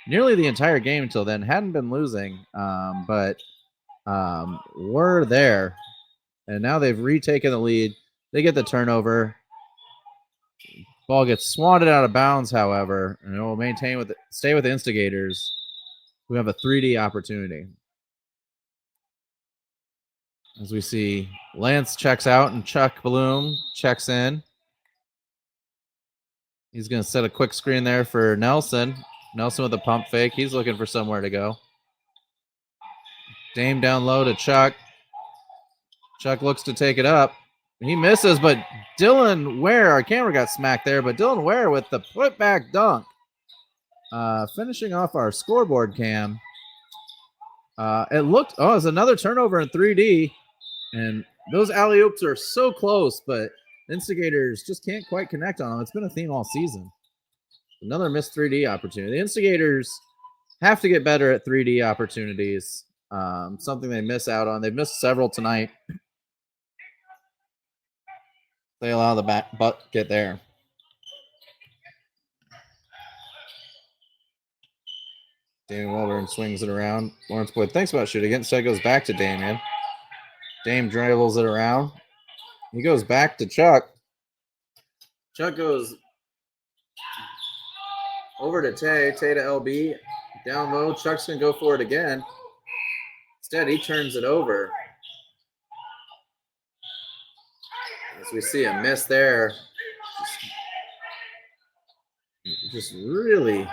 [SPEAKER 1] nearly the entire game until then, hadn't been losing, but were there. And now they've retaken the lead. They get the turnover. Ball gets swatted out of bounds, however, and it will stay with the Instigators, who have a 3D opportunity. As we see, Lance checks out and Chuck Bloom checks in. He's going to set a quick screen there for Nelson. Nelson with a pump fake. He's looking for somewhere to go. Dame down low to Chuck. Chuck looks to take it up. He misses, but Dylan Ware, our camera got smacked there, but Dylan Ware with the putback dunk. Finishing off our scoreboard cam. It's another turnover in 3D. And those alley-oops are so close, but Instigators just can't quite connect on them. It's been a theme all season. Another missed 3D opportunity. The Instigators have to get better at 3D opportunities. Something they miss out on. They've missed several tonight. They allow the bucket there. Damian Wilburn swings it around. Lawrence Boyd thinks about shooting it. Instead goes back to Damian. Dame dribbles it around. He goes back to Chuck. Chuck goes over to Tay. Tay to LB. Down low. Chuck's going to go for it again. Instead, he turns it over. As we see a miss there. Just really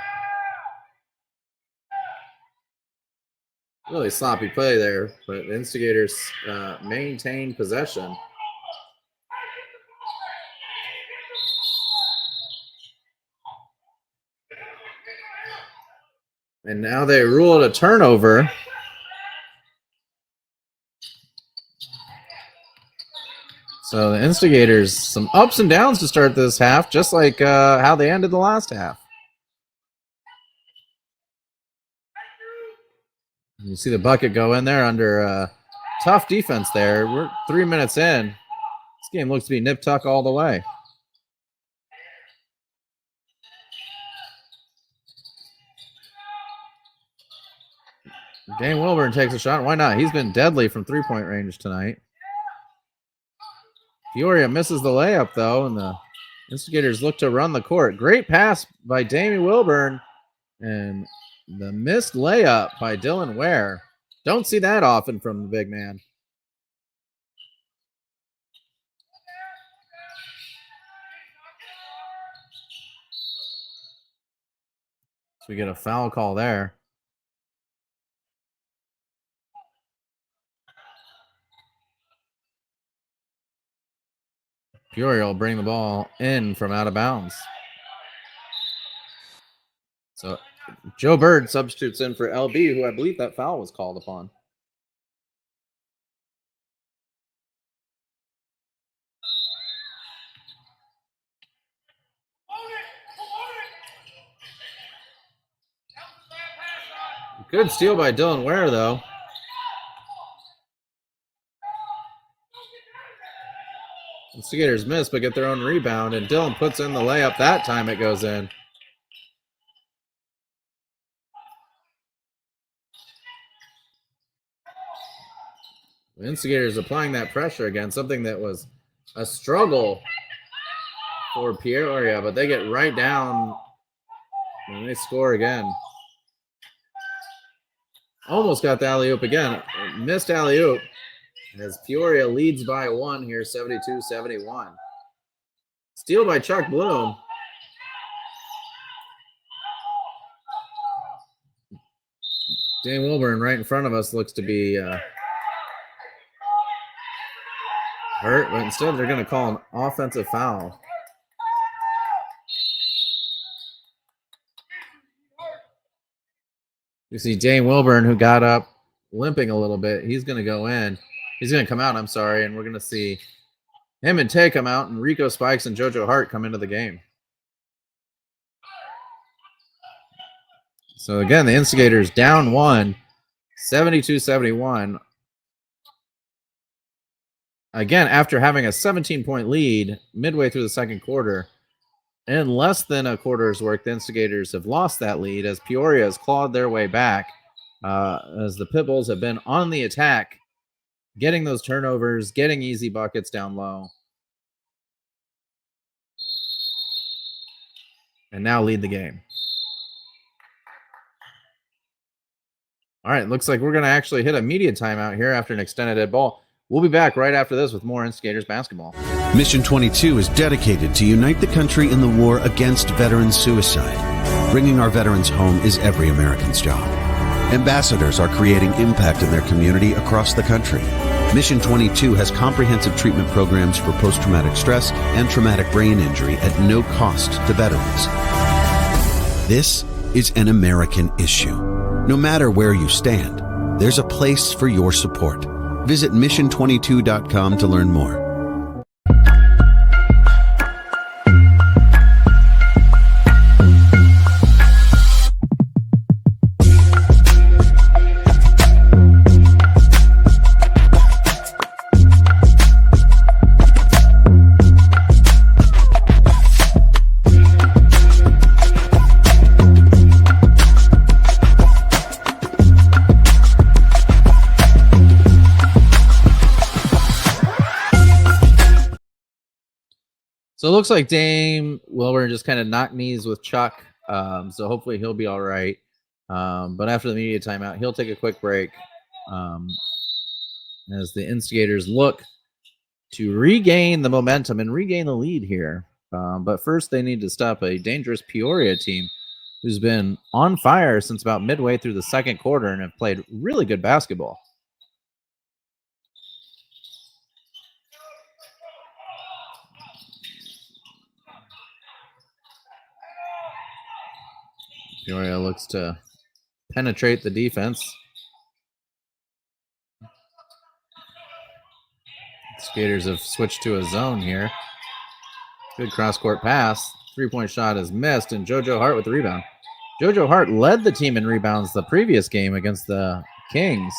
[SPEAKER 1] sloppy play there, but the Instigators maintain possession. And now they rule it a turnover. So the Instigators, some ups and downs to start this half, just like how they ended the last half. You see the bucket go in there under tough defense there. We're 3 minutes in. This game looks to be nip-tuck all the way. Dane Wilburn takes a shot. Why not? He's been deadly from three-point range tonight. Peoria misses the layup, though, and the Instigators look to run the court. Great pass by Damie Wilburn, and the missed layup by Dylan Ware. Don't see that often from the big man. So we get a foul call there. Peoria will bring the ball in from out of bounds. So Joe Bird substitutes in for LB, who I believe that foul was called upon. Good steal by Dylan Ware, though. Instigators miss, but get their own rebound, and Dylan puts in the layup. That time it goes in. The Instigators applying that pressure again, something that was a struggle for Peoria, but they get right down and they score again. Almost got the alley-oop again. Missed alley-oop. As Peoria leads by one here, 72-71. Steal by Chuck Bloom. Dane Wilburn right in front of us looks to be hurt, but instead they're going to call an offensive foul. You see Dane Wilburn, who got up limping a little bit. He's going to go in. He's going to come out, I'm sorry, and we're going to see him and Tay come out, and Rico Spikes and JoJo Hart come into the game. So, again, the Instigators down one, 72-71. Again, after having a 17-point lead midway through the second quarter, in less than a quarter's work, the Instigators have lost that lead as Peoria has clawed their way back as the Pitbulls have been on the attack, getting those turnovers, getting easy buckets down low. And now lead the game. All right, looks like we're going to actually hit a media timeout here after an extended dead ball. We'll be back right after this with more Instigators basketball.
[SPEAKER 3] Mission 22 is dedicated to unite the country in the war against veteran suicide. Bringing our veterans home is every American's job. Ambassadors are creating impact in their community across the country. Mission 22 has comprehensive treatment programs for post-traumatic stress and traumatic brain injury at no cost to veterans. This is an American issue. No matter where you stand, there's a place for your support. Visit mission22.com to learn more.
[SPEAKER 1] So it looks like Dame Wilburn just kind of knocked knees with Chuck. So hopefully he'll be all right. But after the media timeout, he'll take a quick break as the Instigators look to regain the momentum and regain the lead here. But first, they need to stop a dangerous Peoria team who's been on fire since about midway through the second quarter and have played really good basketball. Peoria looks to penetrate the defense. Skaters have switched to a zone here. Good cross-court pass. Three-point shot is missed, and JoJo Hart with the rebound. JoJo Hart led the team in rebounds the previous game against the Kings.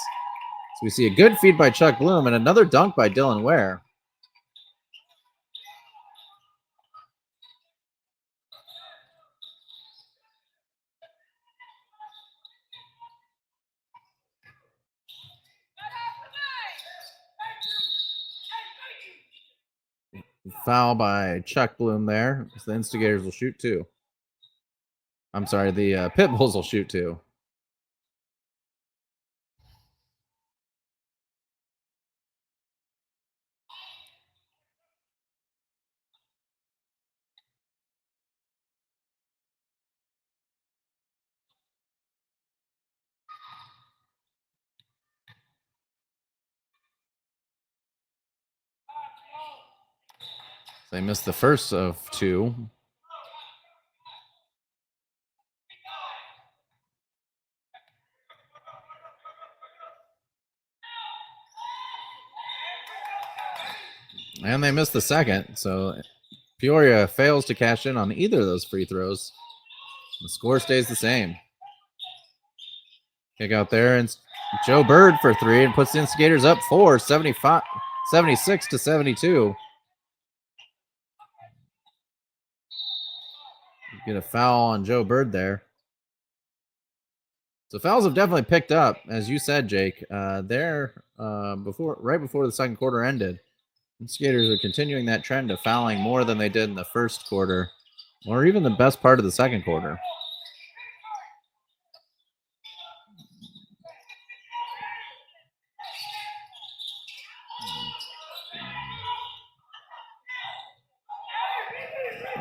[SPEAKER 1] So we see a good feed by Chuck Bloom and another dunk by Dylan Ware. Foul by Chuck Bloom there. So the Instigators will shoot 2. I'm sorry, the Pitbulls will shoot 2. They missed the first of 2. And they missed the second. So Peoria fails to cash in on either of those free throws. The score stays the same. Kick out there, and Joe Bird for 3 and puts the Instigators up 4, 76 to 72. Get a foul on Joe Bird there. So fouls have definitely picked up, as you said, Jake. Right before the second quarter ended, Instigators are continuing that trend of fouling more than they did in the first quarter, or even the best part of the second quarter.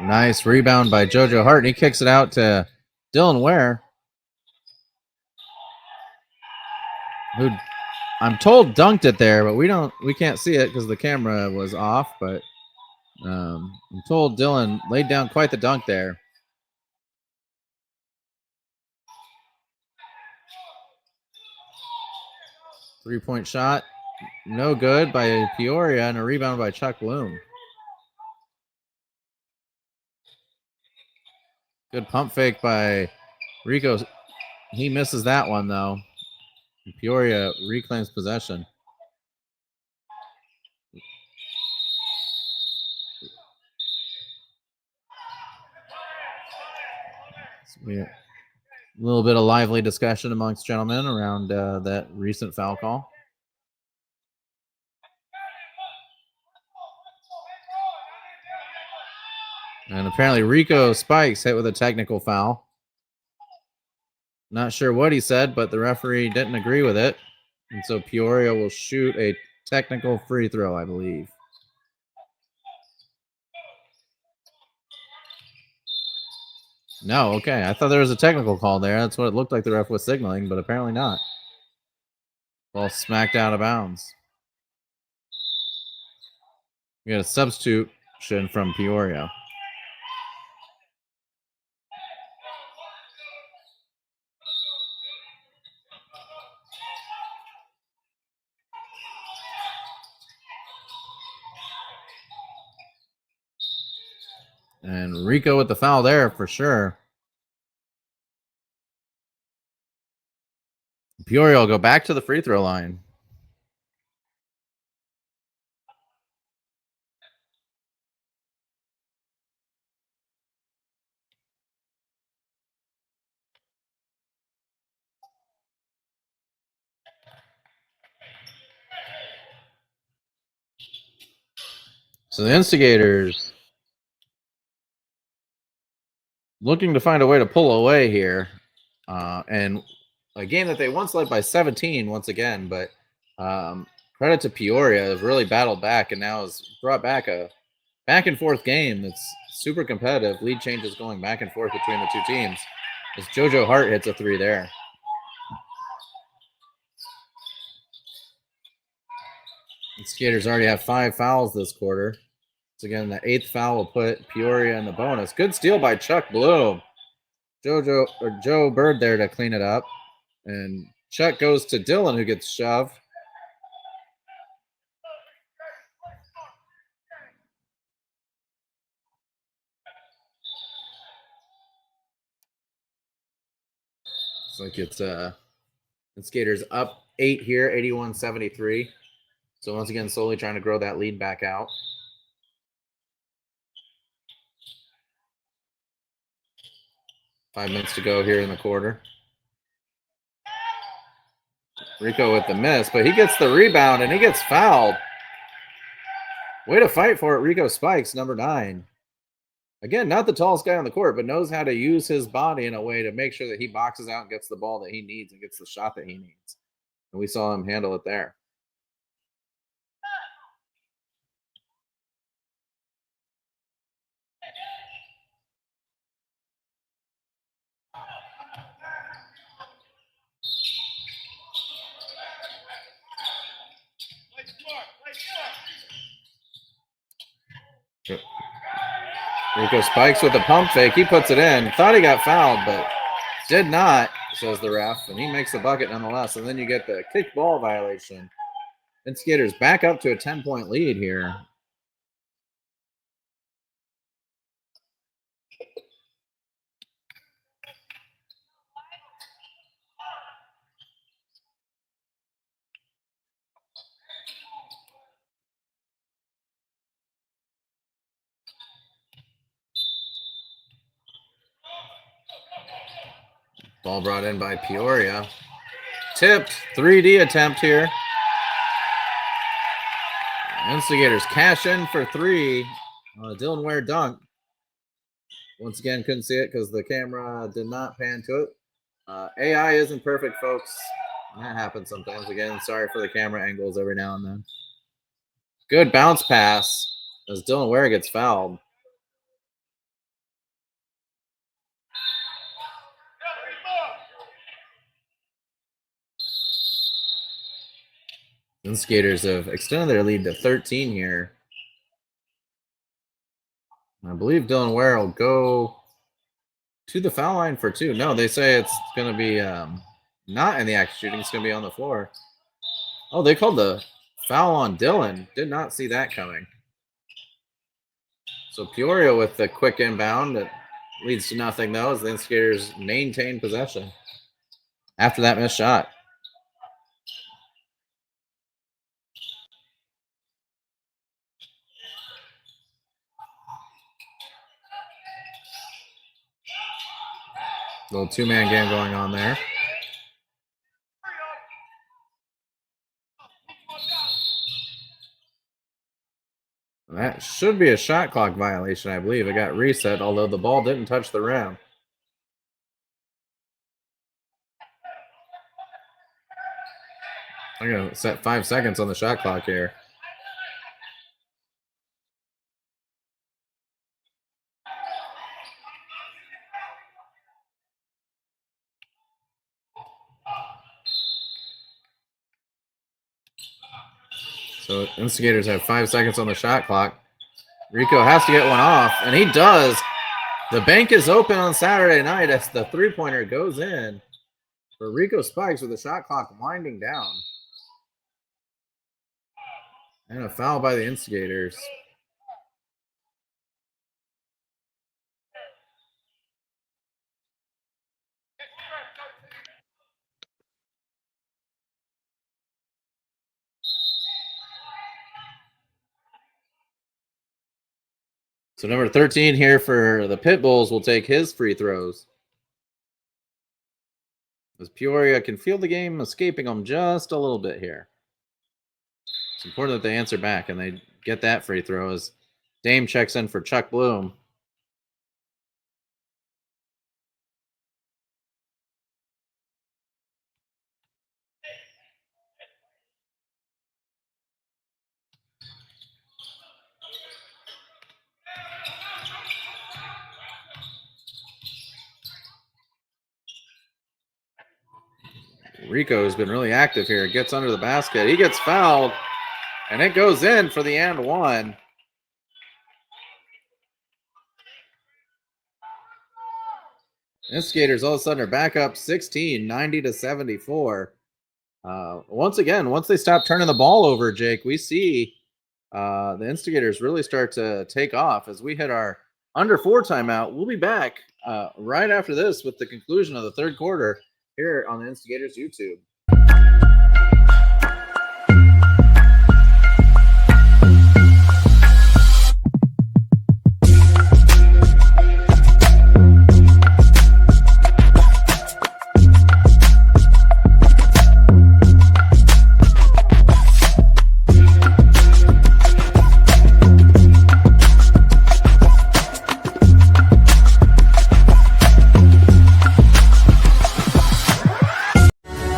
[SPEAKER 1] Nice rebound by JoJo Hart, and he kicks it out to Dylan Ware, who I'm told dunked it there, but we can't see it because the camera was off. But I'm told Dylan laid down quite the dunk there. Three-point shot, no good by Peoria, and a rebound by Chuck Bloom. Good pump fake by Rico. He misses that one, though. Peoria reclaims possession. A little bit of lively discussion amongst gentlemen around that recent foul call. And apparently Rico Spikes hit with a technical foul. Not sure what he said, but the referee didn't agree with it. And so Peoria will shoot a technical free throw, I believe. No, okay. I thought there was a technical call there. That's what it looked like the ref was signaling, but apparently not. Ball smacked out of bounds. We got a substitution from Peoria. And Rico with the foul there for sure. Peoria will go back to the free throw line. So the Instigators looking to find a way to pull away here. And a game that they once led by 17 once again, but credit to Peoria, has really battled back and now has brought back a back and forth game that's super competitive. Lead changes going back and forth between the two teams as JoJo Hart hits a 3 there. The Skaters already have 5 fouls this quarter. So again, the 8th foul will put Peoria in the bonus. Good steal by Chuck Bloom. Joe Bird there to clean it up. And Chuck goes to Dylan, who gets shoved. It's like it's Instigators up 8 here, 81-73. So once again, slowly trying to grow that lead back out. Five minutes to go here in the quarter. Rico with the miss, but he gets the rebound and he gets fouled. Way to fight for it, Rico Spikes, number 9. Again, not the tallest guy on the court, but knows how to use his body in a way to make sure that he boxes out and gets the ball that he needs and gets the shot that he needs. And we saw him handle it there. Rico Spikes with a pump fake. He puts it in. Thought he got fouled, but did not, says the ref. And he makes the bucket nonetheless. And then you get the kick ball violation. Instigators back up to a 10-point lead here. Ball brought in by Peoria. Tipped. 3D attempt here. Instigators cash in for 3. Dylan Ware dunk. Once again, couldn't see it because the camera did not pan to it. AI isn't perfect, folks. That happens sometimes. Again, sorry for the camera angles every now and then. Good bounce pass as Dylan Ware gets fouled. Instigators have extended their lead to 13 here. I believe Dylan Ware will go to the foul line for 2. No, they say it's going to be not in the act shooting. It's going to be on the floor. Oh, they called the foul on Dylan. Did not see that coming. So Peoria with the quick inbound that leads to nothing, though, as the Instigators maintain possession after that missed shot. Little two-man game going on there. That should be a shot clock violation, I believe. It got reset, although the ball didn't touch the rim. I'm going to set 5 seconds on the shot clock here. So Instigators have 5 seconds on the shot clock. Rico has to get one off, and he does. The bank is open on Saturday night as the three-pointer goes in for Rico Spikes with the shot clock winding down. And a foul by the Instigators. So number 13 here for the Pitbulls will take his free throws. As Peoria can feel the game escaping them just a little bit here. It's important that they answer back and they get that free throw as Dame checks in for Chuck Bloom. Rico has been really active here. Gets under the basket. He gets fouled, and it goes in for the and one. Instigators all of a sudden are back up 16, 90-74. Once again, once they stop turning the ball over, Jake, we see the Instigators really start to take off as we hit our under 4 timeout. We'll be back right after this with the conclusion of the third quarter here on the Instigators YouTube.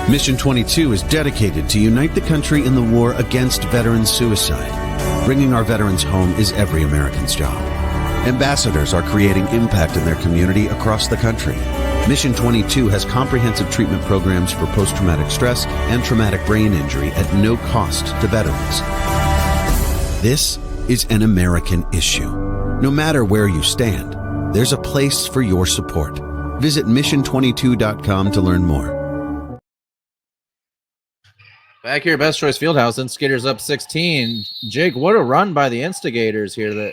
[SPEAKER 3] Mission 22 is dedicated to unite the country in the war against veteran suicide. Bringing our veterans home is every American's job. Ambassadors are creating impact in their community across the country. Mission 22 has comprehensive treatment programs for post-traumatic stress and traumatic brain injury at no cost to veterans. This is an American issue. No matter where you stand, there's a place for your support. Visit mission22.com to learn more.
[SPEAKER 1] Back here at Best Choice Fieldhouse, Instigators up 16. Jake, what a run by the Instigators here that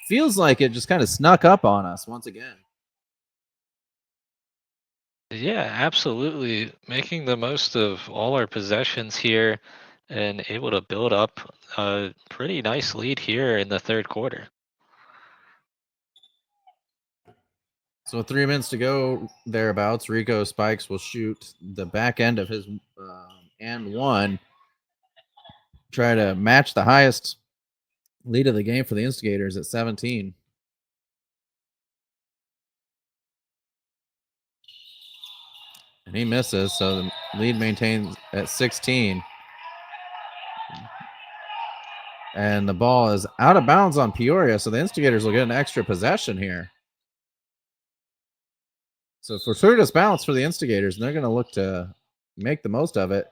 [SPEAKER 1] feels like it just kind of snuck up on us once again.
[SPEAKER 2] Yeah, absolutely. Making the most of all our possessions here and able to build up a pretty nice lead here in the third quarter.
[SPEAKER 1] So 3 minutes to go thereabouts. Rico Spikes will shoot the back end of his and one. Try to match the highest lead of the game for the Instigators at 17. And he misses, so the lead maintains at 16. And the ball is out of bounds on Peoria, so the Instigators will get an extra possession here. So fortuitous bounce for the Instigators, and they're going to look to make the most of it.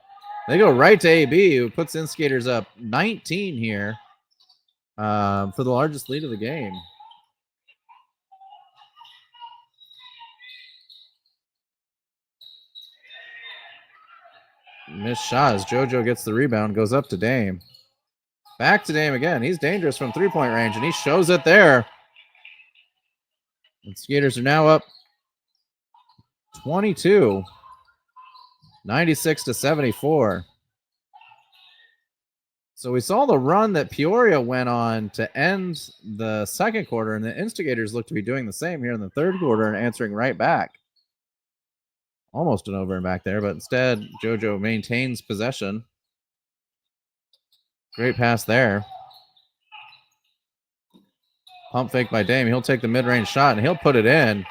[SPEAKER 1] They go right to AB, who puts Instigators up 19 here for the largest lead of the game. Missed shot as JoJo gets the rebound, goes up to Dame. Back to Dame again. He's dangerous from three-point range, and he shows it there. Instigators are now up 22, 96-74. So we saw the run that Peoria went on to end the second quarter, and the Instigators look to be doing the same here in the third quarter and answering right back. Almost an over and back there, but instead, JoJo maintains possession. Great pass there. Pump fake by Dame. He'll take the mid-range shot, and he'll put it in.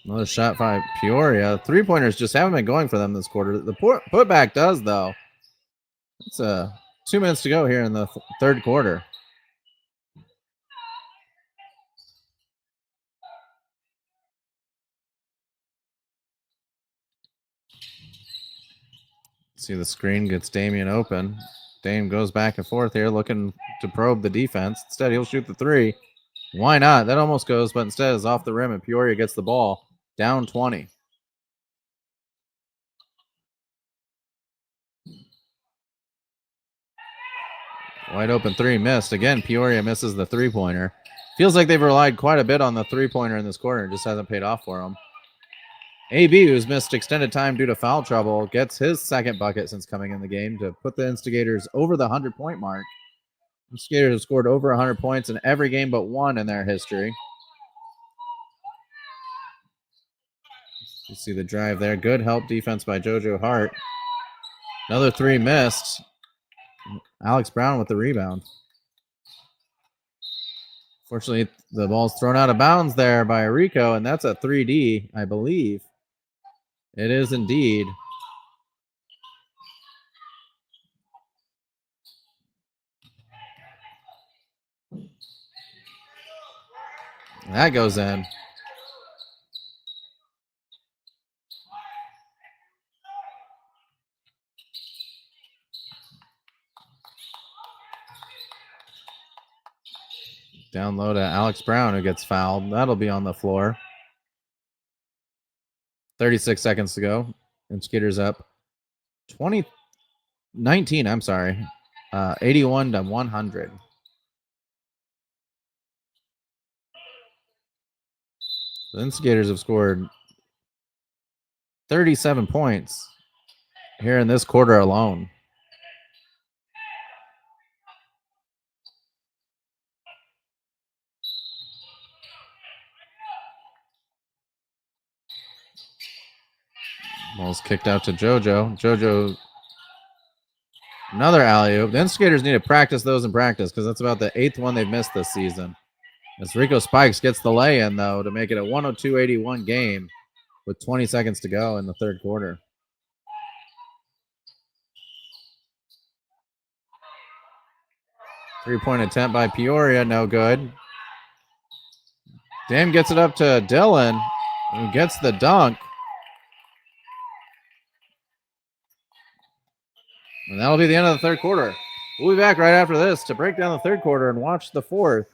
[SPEAKER 1] Another shot by Peoria. Three-pointers just haven't been going for them this quarter. The putback does, though. It's 2 minutes to go here in the third quarter. See the screen gets Damian open. Dame goes back and forth here looking to probe the defense. Instead, he'll shoot the three. Why not? That almost goes, but instead is off the rim, and Peoria gets the ball. Down 20. Wide open three missed. Again, Peoria misses the three-pointer. Feels like they've relied quite a bit on the three-pointer in this quarter. It just hasn't paid off for them. AB, who's missed extended time due to foul trouble, gets his second bucket since coming in the game to put the Instigators over the 100-point mark. Instigators have scored over 100 points in every game but one in their history. You see the drive there. Good help defense by JoJo Hart. Another three missed. Alex Brown with the rebound. Fortunately, the ball's thrown out of bounds there by Rico, and that's a 3D, I believe. It is indeed. That goes in. Down low to Alex Brown, who gets fouled. That'll be on the floor. 36 seconds to go. Instigators up 19, I'm sorry. 81-100. The Instigators have scored 37 points here in this quarter alone. Ball's kicked out to JoJo. JoJo Another alley-oop. The Instigators need to practice those in practice because that's about the 8th one they've missed this season. As Rico Spikes gets the lay-in, though, to make it a 102-81 game with 20 seconds to go in the third quarter. Three-point attempt by Peoria, no good. Dame gets it up to Dylan, who gets the dunk. And that'll be the end of the third quarter. We'll be back right after this to break down the third quarter and watch the fourth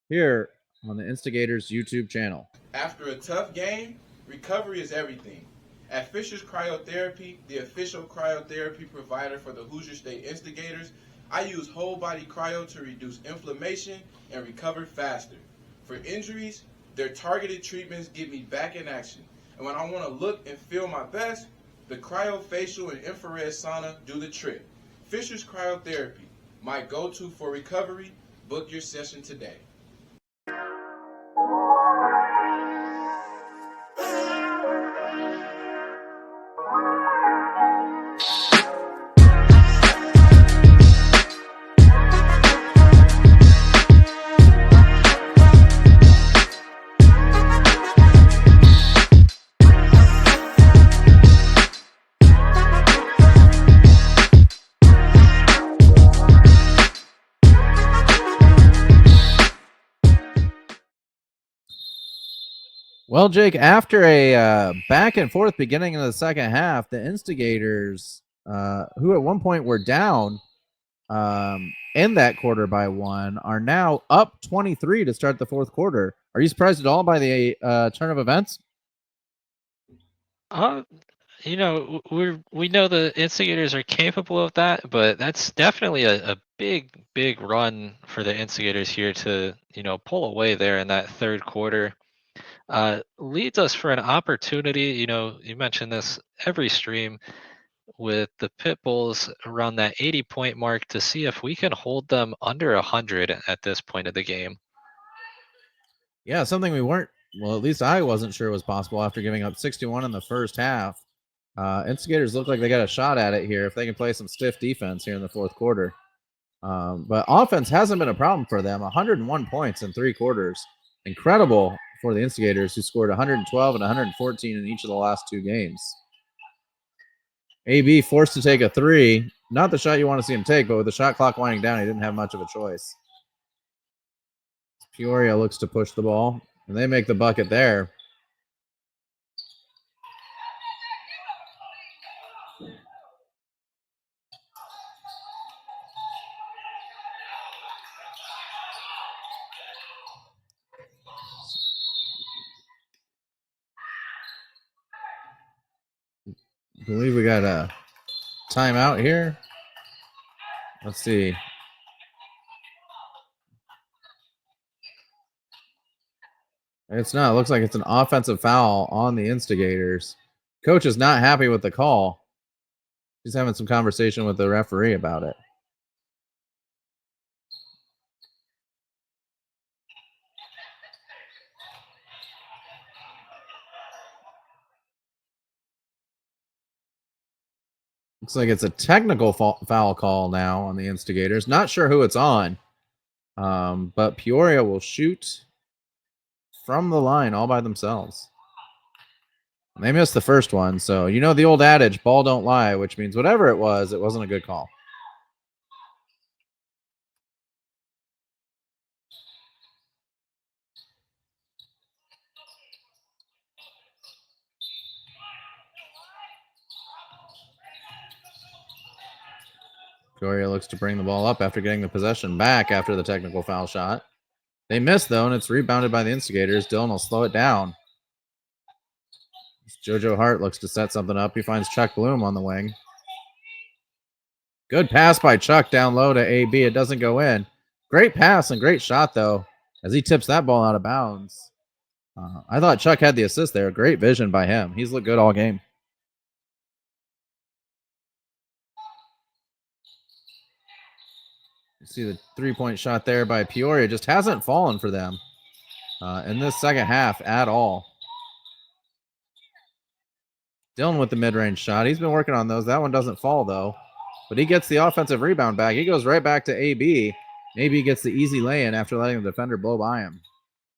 [SPEAKER 1] here on the Instigators YouTube channel.
[SPEAKER 4] After a tough game, recovery is everything. At Fisher's Cryotherapy, the official cryotherapy provider for the Hoosier State Instigators, I use whole body cryo to reduce inflammation and recover faster. For injuries, their targeted treatments get me back in action. And when I want to look and feel my best, the cryofacial and infrared sauna do the trick. Fisher's Cryotherapy, my go-to for recovery. Book your session today.
[SPEAKER 1] Well, Jake, after a back and forth beginning of the second half, the Instigators, who at one point were down in that quarter by 1, are now up 23 to start the fourth quarter. Are you surprised at all by the turn of events?
[SPEAKER 2] We know the Instigators are capable of that, but that's definitely a big run for the Instigators here to pull away there in that third quarter. Leads us for an opportunity. You mentioned this every stream with the Pitbulls around that 80-point mark to see if we can hold them under 100 at this point of the game.
[SPEAKER 1] Yeah, something we weren't, well, at least I wasn't sure was possible after giving up 61 in the first half. Instigators look like they got a shot at it here if they can play some stiff defense here in the fourth quarter. But offense hasn't been a problem for them. 101 points in 3 quarters. Incredible for the Instigators, who scored 112 and 114 in each of the last 2 games. AB forced to take a 3. Not the shot you want to see him take, but with the shot clock winding down, he didn't have much of a choice. Peoria looks to push the ball, and they make the bucket there. I believe we got a timeout here. Let's see. It's not. It looks like it's an offensive foul on the Instigators. Coach is not happy with the call. He's having some conversation with the referee about it. Looks like it's a technical foul call now on the Instigators. Not sure who it's on, but Peoria will shoot from the line all by themselves. And they missed the first one, so you know the old adage, ball don't lie, which means whatever it wasn't a good call. Peoria looks to bring the ball up after getting the possession back after the technical foul shot. They missed, though, and it's rebounded by the Instigators. Dylan will slow it down. JoJo Hart looks to set something up. He finds Chuck Bloom on the wing. Good pass by Chuck down low to AB. It doesn't go in. Great pass and great shot, though, as he tips that ball out of bounds. I thought Chuck had the assist there. Great vision by him. He's looked good all game. You see the three-point shot there by Peoria. Just hasn't fallen for them in this second half at all. Dylan with the mid-range shot. He's been working on those. That one doesn't fall, though. but he gets the offensive rebound back. He goes right back to AB. Maybe he gets the easy lay-in after letting the defender blow by him.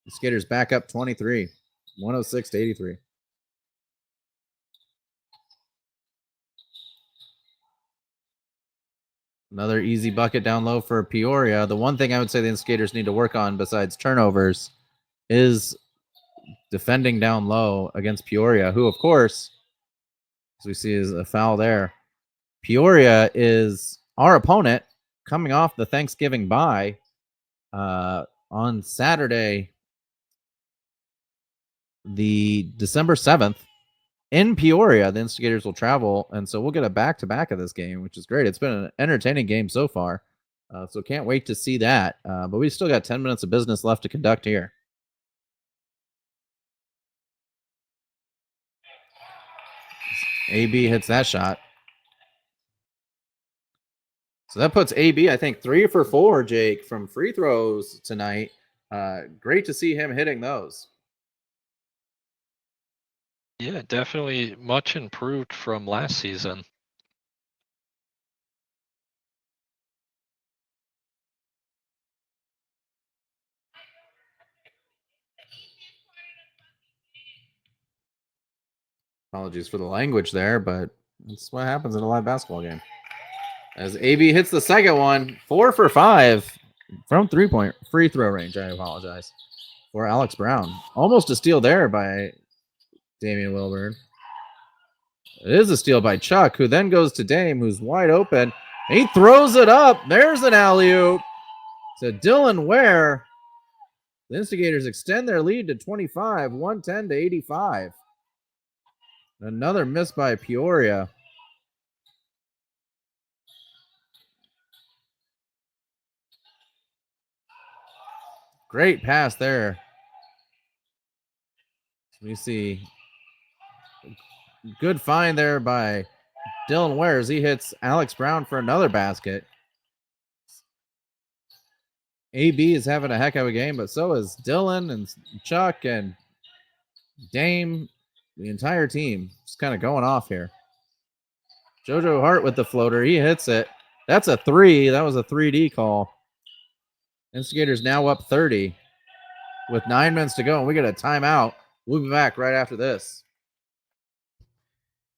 [SPEAKER 1] The Skaters back up 23, 106 to 83. Another easy bucket down low for Peoria. The one thing I would say the Instigators need to work on besides turnovers is defending down low against Peoria, who, of course, as we see, is a foul there. Peoria is our opponent coming off the Thanksgiving bye on Saturday, the December 7th. In Peoria, the Instigators will travel, and so we'll get a back-to-back of this game, which is great. It's been an entertaining game so far, so can't wait to see that. But we still got 10 minutes of business left to conduct here. AB hits that shot. So that puts AB, I think, 3 for 4, Jake, from free throws tonight. Great to see him hitting those.
[SPEAKER 2] Yeah, definitely much improved from last season.
[SPEAKER 1] Apologies for the language there, but that's what happens in a live basketball game. As AB hits the second one, 4 for 5 from three-point free throw range. I apologize for Alex Brown. Almost a steal there by Damian Wilburn. It is a steal by Chuck, who then goes to Dame, who's wide open. He throws it up. There's an alley-oop to Dylan Ware. The Instigators extend their lead to 25, 110 to 85. Another miss by Peoria. Great pass there. We see good find there by Dylan Ware as he hits Alex Brown for another basket. AB is having a heck of a game, but so is Dylan and Chuck and Dame. The entire team just kind of going off here. JoJo Hart with the floater. He hits it. That's a 3. That was a 3D call. Instigators now up 30 with 9 minutes to go, and we get a timeout. We'll be back right after this.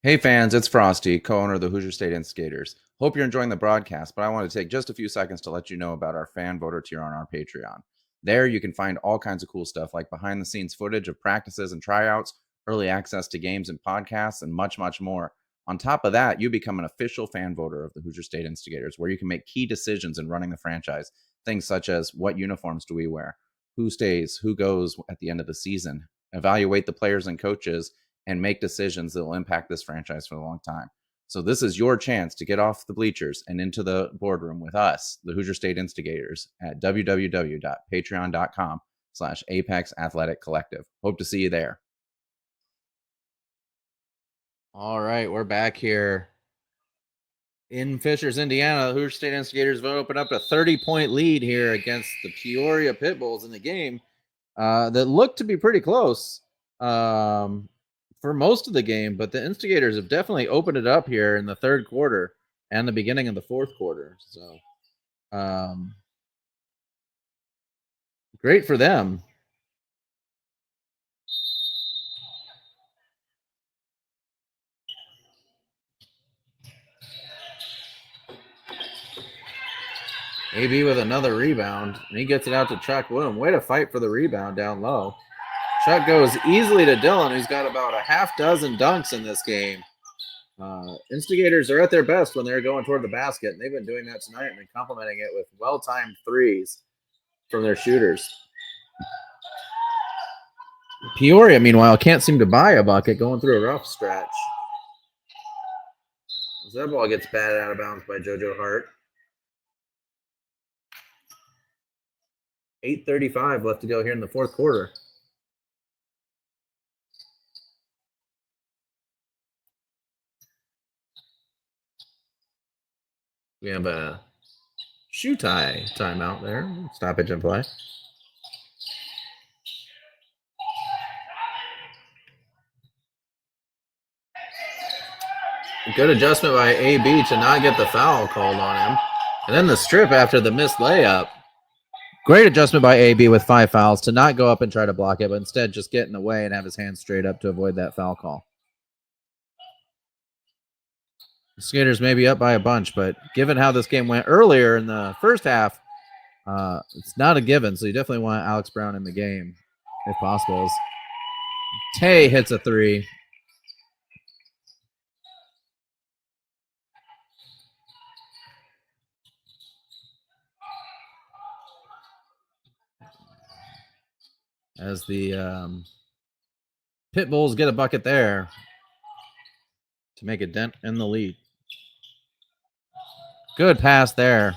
[SPEAKER 1] Hey fans, it's Frosty, co-owner of the Hoosier State Instigators. Hope you're enjoying the broadcast, but I want to take just a few seconds to let you know about our fan voter tier on our Patreon. There you can find all kinds of cool stuff like behind-the-scenes footage of practices and tryouts, early access to games and podcasts, and much, much more. On top of that, you become an official fan voter of the Hoosier State Instigators, where you can make key decisions in running the franchise. Things such as what uniforms do we wear, who stays, who goes at the end of the season, evaluate the players and coaches, and make decisions that will impact this franchise for a long time. So this is your chance to get off the bleachers and into the boardroom with us, the Hoosier State Instigators, at www.patreon.com/Apex Athletic Collective. Hope to see you there. All right, we're back here in Fishers, Indiana. The Hoosier State Instigators will open up a 30-point lead here against the Peoria Pitbulls in the game that looked to be pretty close for most of the game, but the Instigators have definitely opened it up here in the third quarter and the beginning of the fourth quarter. So great for them. AB with another rebound, and he gets it out to Chuck Bloom. Way to fight for the rebound down low. Chuck goes easily to Dylan, who's got about a half dozen dunks in this game. Instigators are at their best when they're going toward the basket, and they've been doing that tonight and been complementing it with well-timed threes from their shooters. Peoria, meanwhile, can't seem to buy a bucket going through a rough stretch. As that ball gets batted out of bounds by JoJo Hart. 8:35 left to go here in the fourth quarter. We have a shoe tie timeout there. Stoppage and play. Good adjustment by AB to not get the foul called on him. And then the strip after the missed layup. Great adjustment by AB with 5 fouls to not go up and try to block it, but instead just get in the way and have his hands straight up to avoid that foul call. The Skaters may be up by a bunch, but given how this game went earlier in the first half, it's not a given, so you definitely want Alex Brown in the game if possible. Tay hits a 3. As the Pitbulls get a bucket there to make a dent in the lead. Good pass there.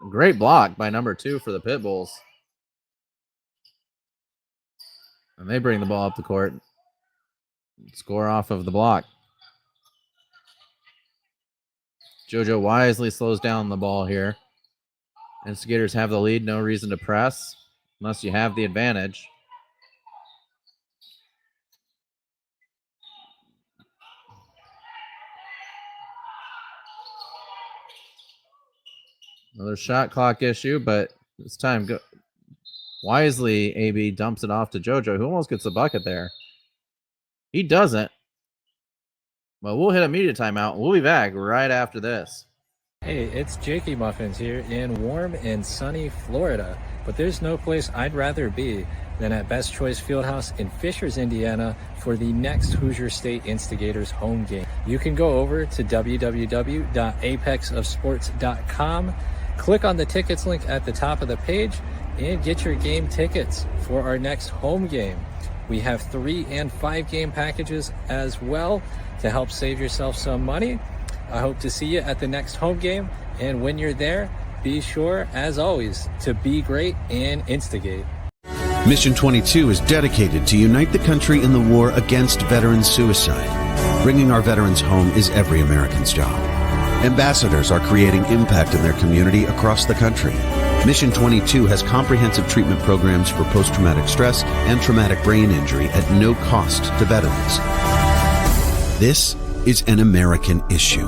[SPEAKER 1] Great block by number 2 for the Pitbulls. And they bring the ball up the court. Score off of the block. JoJo wisely slows down the ball here. Instigators have the lead. No reason to press unless you have the advantage. Another shot clock issue, but this time wisely AB dumps it off to JoJo, who almost gets the bucket there. He doesn't. But we'll hit a media timeout. We'll be back right after this.
[SPEAKER 5] Hey, it's Jakey Muffins here in warm and sunny Florida, but there's no place I'd rather be than at Best Choice Fieldhouse in Fishers, Indiana for the next Hoosier State Instigators home game. You can go over to www.apexofsports.com, click on the tickets link at the top of the page, and get your game tickets for our next home game. We have 3 and 5 game packages as well to help save yourself some money. I hope to see you at the next home game, and when you're there, be sure, as always, to be great and instigate.
[SPEAKER 3] Mission 22 is dedicated to unite the country in the war against veteran suicide. Bringing our veterans home is every American's job. Ambassadors are creating impact in their community across the country. Mission 22 has comprehensive treatment programs for post-traumatic stress and traumatic brain injury at no cost to veterans. This is an American issue.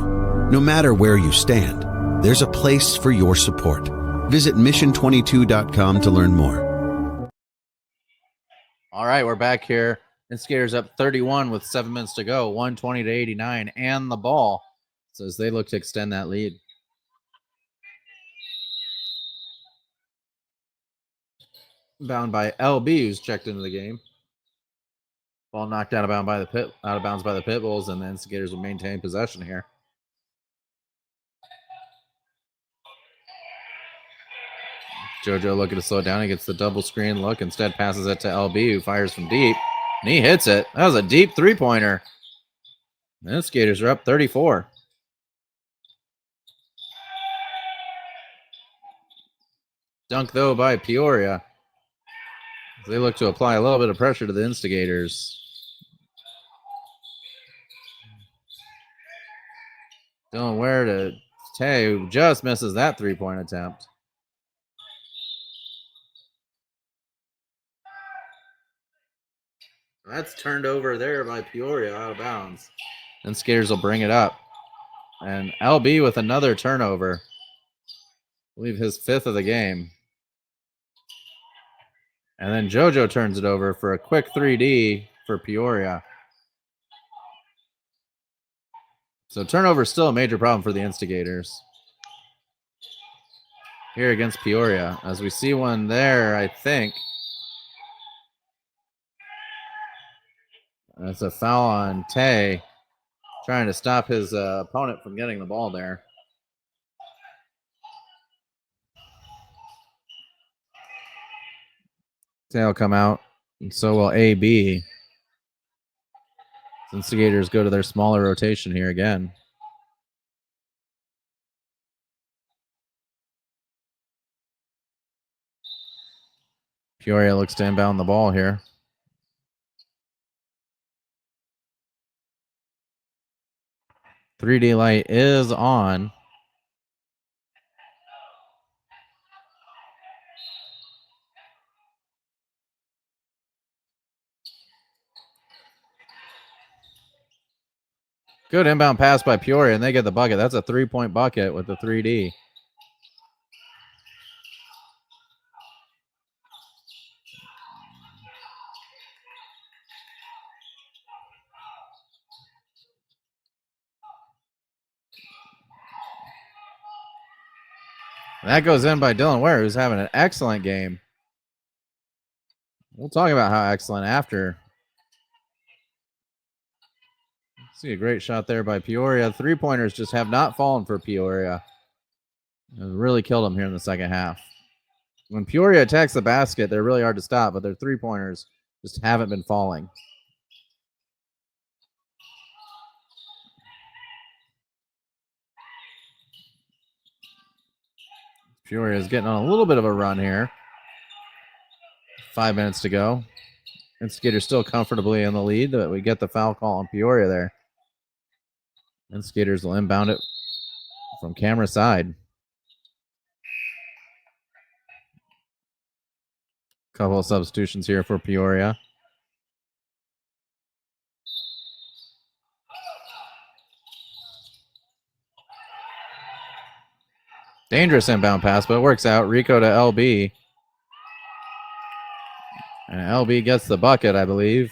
[SPEAKER 3] No matter where you stand, there's a place for your support. Visit mission22.com to learn more.
[SPEAKER 1] All right, we're back here. Instigators up 31 with 7 minutes to go, 120-89, and the ball. So as they look to extend that lead. Bound by LB, who's checked into the game. Ball knocked out of bounds by the Pitbulls, and the Instigators will maintain possession here. JoJo looking to slow down. He gets the double screen look. Instead passes it to LB, who fires from deep. And he hits it. That was a deep three-pointer. The Instigators are up 34. Dunk, though, by Peoria. They look to apply a little bit of pressure to the Instigators. Don't wear to Tay, who just misses that three-point attempt. That's turned over there by Peoria out of bounds. And Skaters will bring it up. And LB with another turnover. I believe his 5th of the game. And then JoJo turns it over for a quick 3D for Peoria. So turnover is still a major problem for the Instigators. Here against Peoria. As we see one there, I think. That's a foul on Tay, trying to stop his opponent from getting the ball there. Tay will come out, and so will AB. Instigators go to their smaller rotation here again. Peoria looks to inbound the ball here. .3D light is on. Good inbound pass by Peoria, and they get the bucket. That's a 3-point bucket with the 3D. That goes in by Dylan Ware, who's having an excellent game. We'll talk about how excellent after. See a great shot there by Peoria. 3-pointers just have not fallen for Peoria. It really killed them here in the second half. When Peoria attacks the basket, they're really hard to stop, but their 3-pointers just haven't been falling. Peoria is getting on a little bit of a run here. 5 minutes to go. Instigators still comfortably in the lead, but we get the foul call on Peoria there. Instigators will inbound it from camera side. Couple of substitutions here for Peoria. Dangerous inbound pass, but it works out. Rico to LB. And LB gets the bucket, I believe.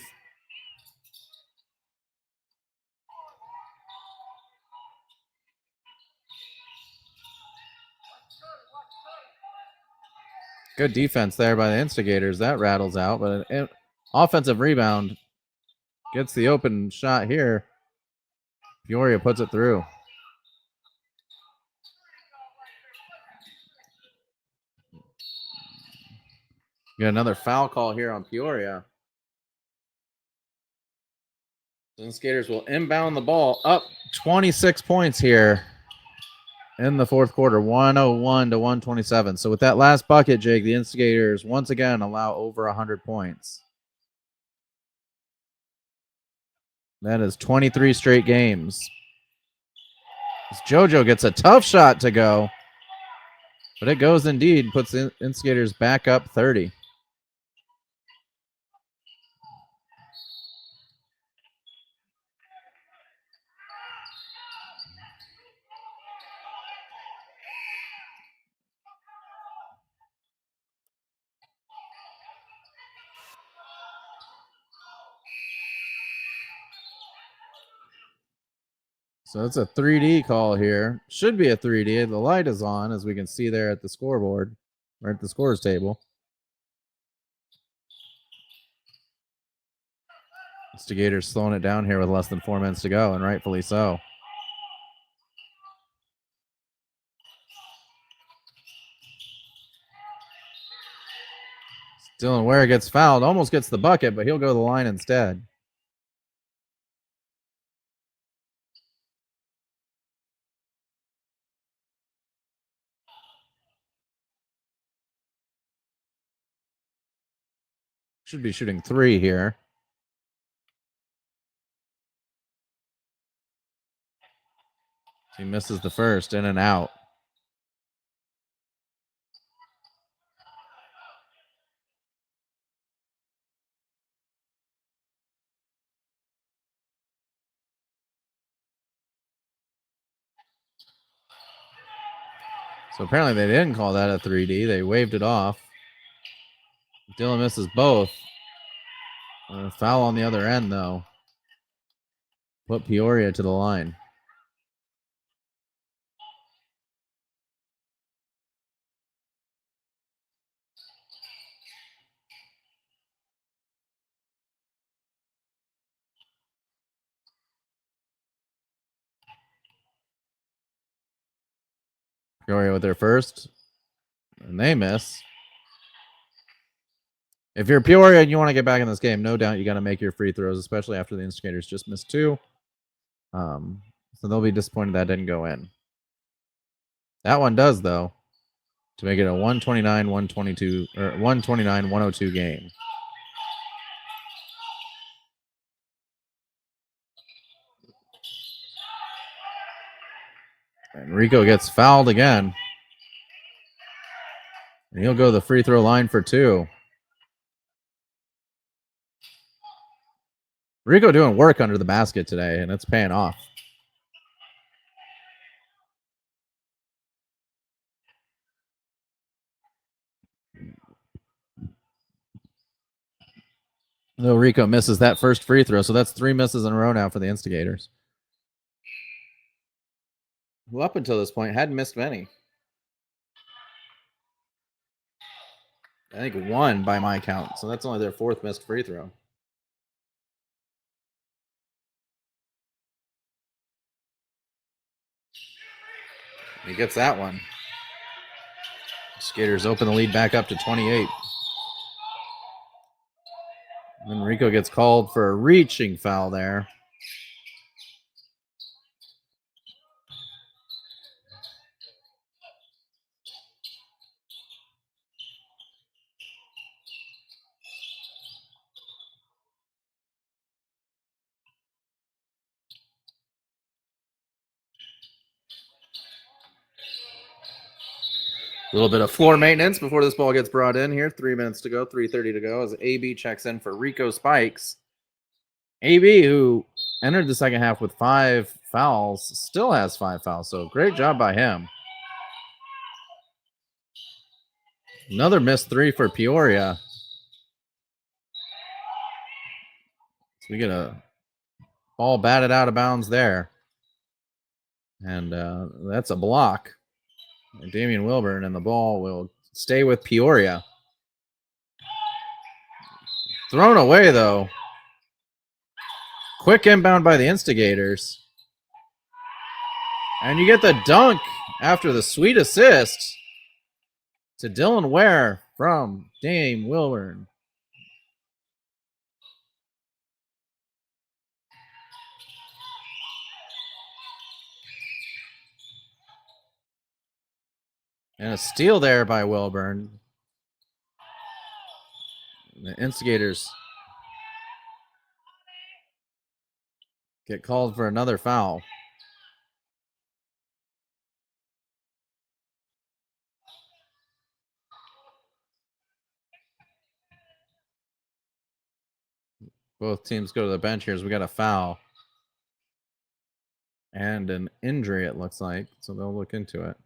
[SPEAKER 1] Good defense there by the Instigators. That rattles out, but an offensive rebound gets the open shot here. Peoria puts it through. Got another foul call here on Peoria. The Instigators will inbound the ball up 26 points here in the fourth quarter, 101 to 127. So with that last bucket, Jake, the Instigators once again allow over 100 points. That is 23 straight games. As JoJo gets a tough shot to go, but it goes indeed, puts the Instigators back up 30. So it's a 3D call here. Should be a 3D. The light is on, as we can see there at the scoreboard, or at the scores table. Instigators slowing it down here with less than 4 minutes to go, and rightfully so. Dylan Ware gets fouled, almost gets the bucket, but he'll go to the line instead. Should be shooting 3 here. He misses the first, in and out. So apparently they didn't call that a 3D. They waved it off. Dylan misses both. A foul on the other end, though. Put Peoria to the line. Peoria with their first, and they miss. If you're Peoria and you want to get back in this game, no doubt you got to make your free throws, especially after the Instigators just missed 2. So they'll be disappointed that didn't go in. That one does, though, to make it a 129-122 or 129-102 game. And Rico gets fouled again. And he'll go to the free throw line for 2. Rico doing work under the basket today, and it's paying off. Though Rico misses that first free throw, so that's 3 misses in a row now for the Instigators, who up until this point hadn't missed many. I think 1 by my count, so that's only their 4th missed free throw. He gets that one. Skaters open the lead back up to 28. And then Rico gets called for a reaching foul there. A little bit of floor maintenance before this ball gets brought in here. 3 minutes to go, 3:30 to go as AB checks in for Rico Spikes. AB, who entered the second half with 5 fouls, still has 5 fouls, so great job by him. Another missed 3 for Peoria. So we get a ball batted out of bounds there. And that's a block. Damian Wilburn, and the ball will stay with Peoria. Thrown away, though. Quick inbound by the Instigators. And you get the dunk after the sweet assist to Dylan Ware from Dame Wilburn. And a steal there by Wilburn. The Instigators get called for another foul. Both teams go to the bench here as we got a foul. And an injury, it looks like. So they'll look into it.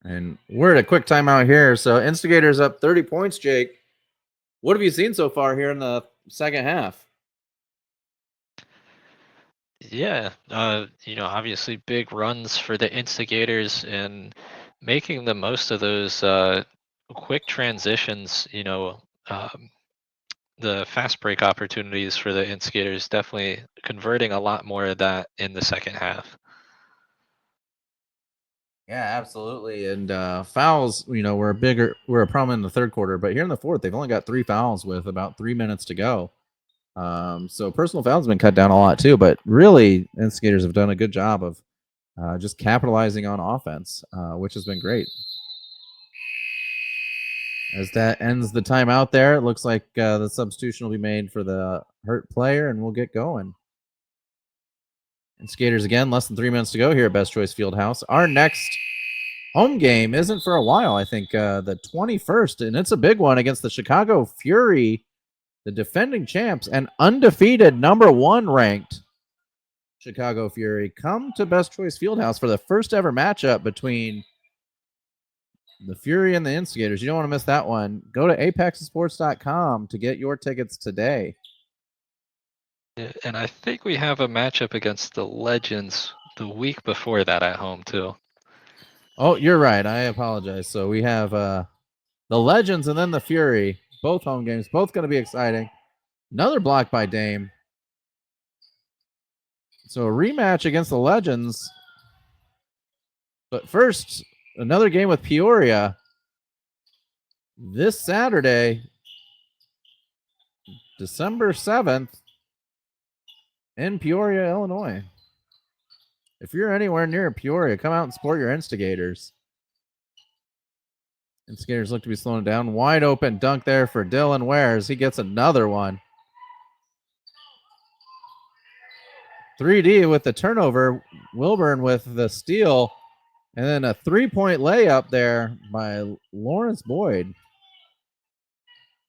[SPEAKER 1] And we're at a quick timeout here. So Instigators up 30 points, Jake. What have you seen so far here in the second half?
[SPEAKER 2] Yeah, obviously big runs for the Instigators and making the most of those quick transitions. The fast break opportunities for the Instigators, definitely converting a lot more of that in the second half.
[SPEAKER 1] Yeah, absolutely. And fouls, were a problem in the third quarter, but here in the fourth, they've only got 3 fouls with about 3 minutes to go. So personal fouls have been cut down a lot too, but really, Instigators have done a good job of just capitalizing on offense, which has been great. As that ends the timeout there, it looks like the substitution will be made for the hurt player, and we'll get going. Instigators again, less than 3 minutes to go here at Best Choice Fieldhouse. Our next home game isn't for a while. I think the 21st, and it's a big one against the Chicago Fury, the defending champs and undefeated #1 ranked Chicago Fury. Come to Best Choice Fieldhouse for the first ever matchup between the Fury and the Instigators. You don't want to miss that one. Go to apexsports.com to get your tickets today.
[SPEAKER 2] Yeah, and I think we have a matchup against the Legends the week before that at home too.
[SPEAKER 1] Oh, you're right. I apologize. So we have the Legends and then the Fury. Both home games. Both going to be exciting. Another block by Dame. So a rematch against the Legends. But first, another game with Peoria this Saturday, December 7th, in Peoria, Illinois. If you're anywhere near Peoria, come out and support your Instigators. Instigators look to be slowing down. Wide open dunk there for Dylan Ware as he gets another one. 3D with the turnover. Wilburn with the steal. And then a 3-point layup there by Lawrence Boyd.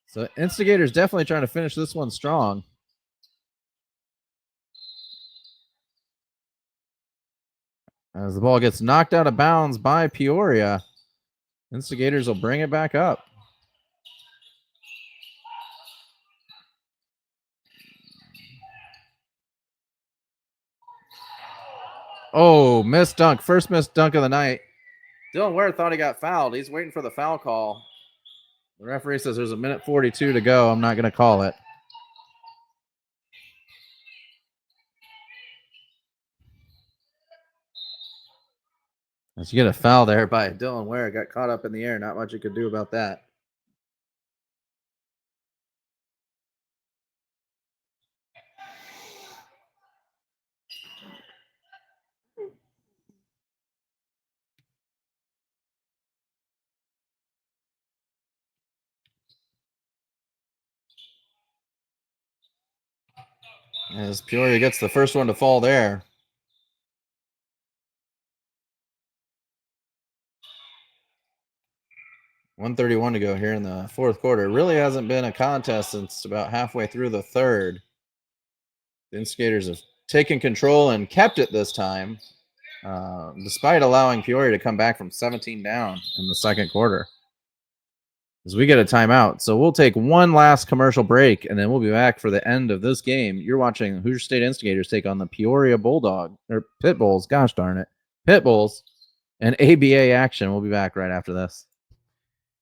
[SPEAKER 1] So Instigators definitely trying to finish this one strong. As the ball gets knocked out of bounds by Peoria, Instigators will bring it back up. Oh, missed dunk. First missed dunk of the night. Dylan Ware thought he got fouled. He's waiting for the foul call. The referee says there's a minute 42 to go. I'm not going to call it. As you get a foul there by Dylan Ware, got caught up in the air. Not much you could do about that. As Peoria gets the first one to fall there. .131 to go here in the fourth quarter. Really hasn't been a contest since about halfway through the third. The Instigators have taken control and kept it this time, despite allowing Peoria to come back from 17 down in the second quarter. As we get a timeout. So we'll take one last commercial break, and then we'll be back for the end of this game. You're watching Hoosier State Instigators take on the Peoria Pitbulls. Gosh darn it. Pitbulls and ABA action. We'll be back right after this.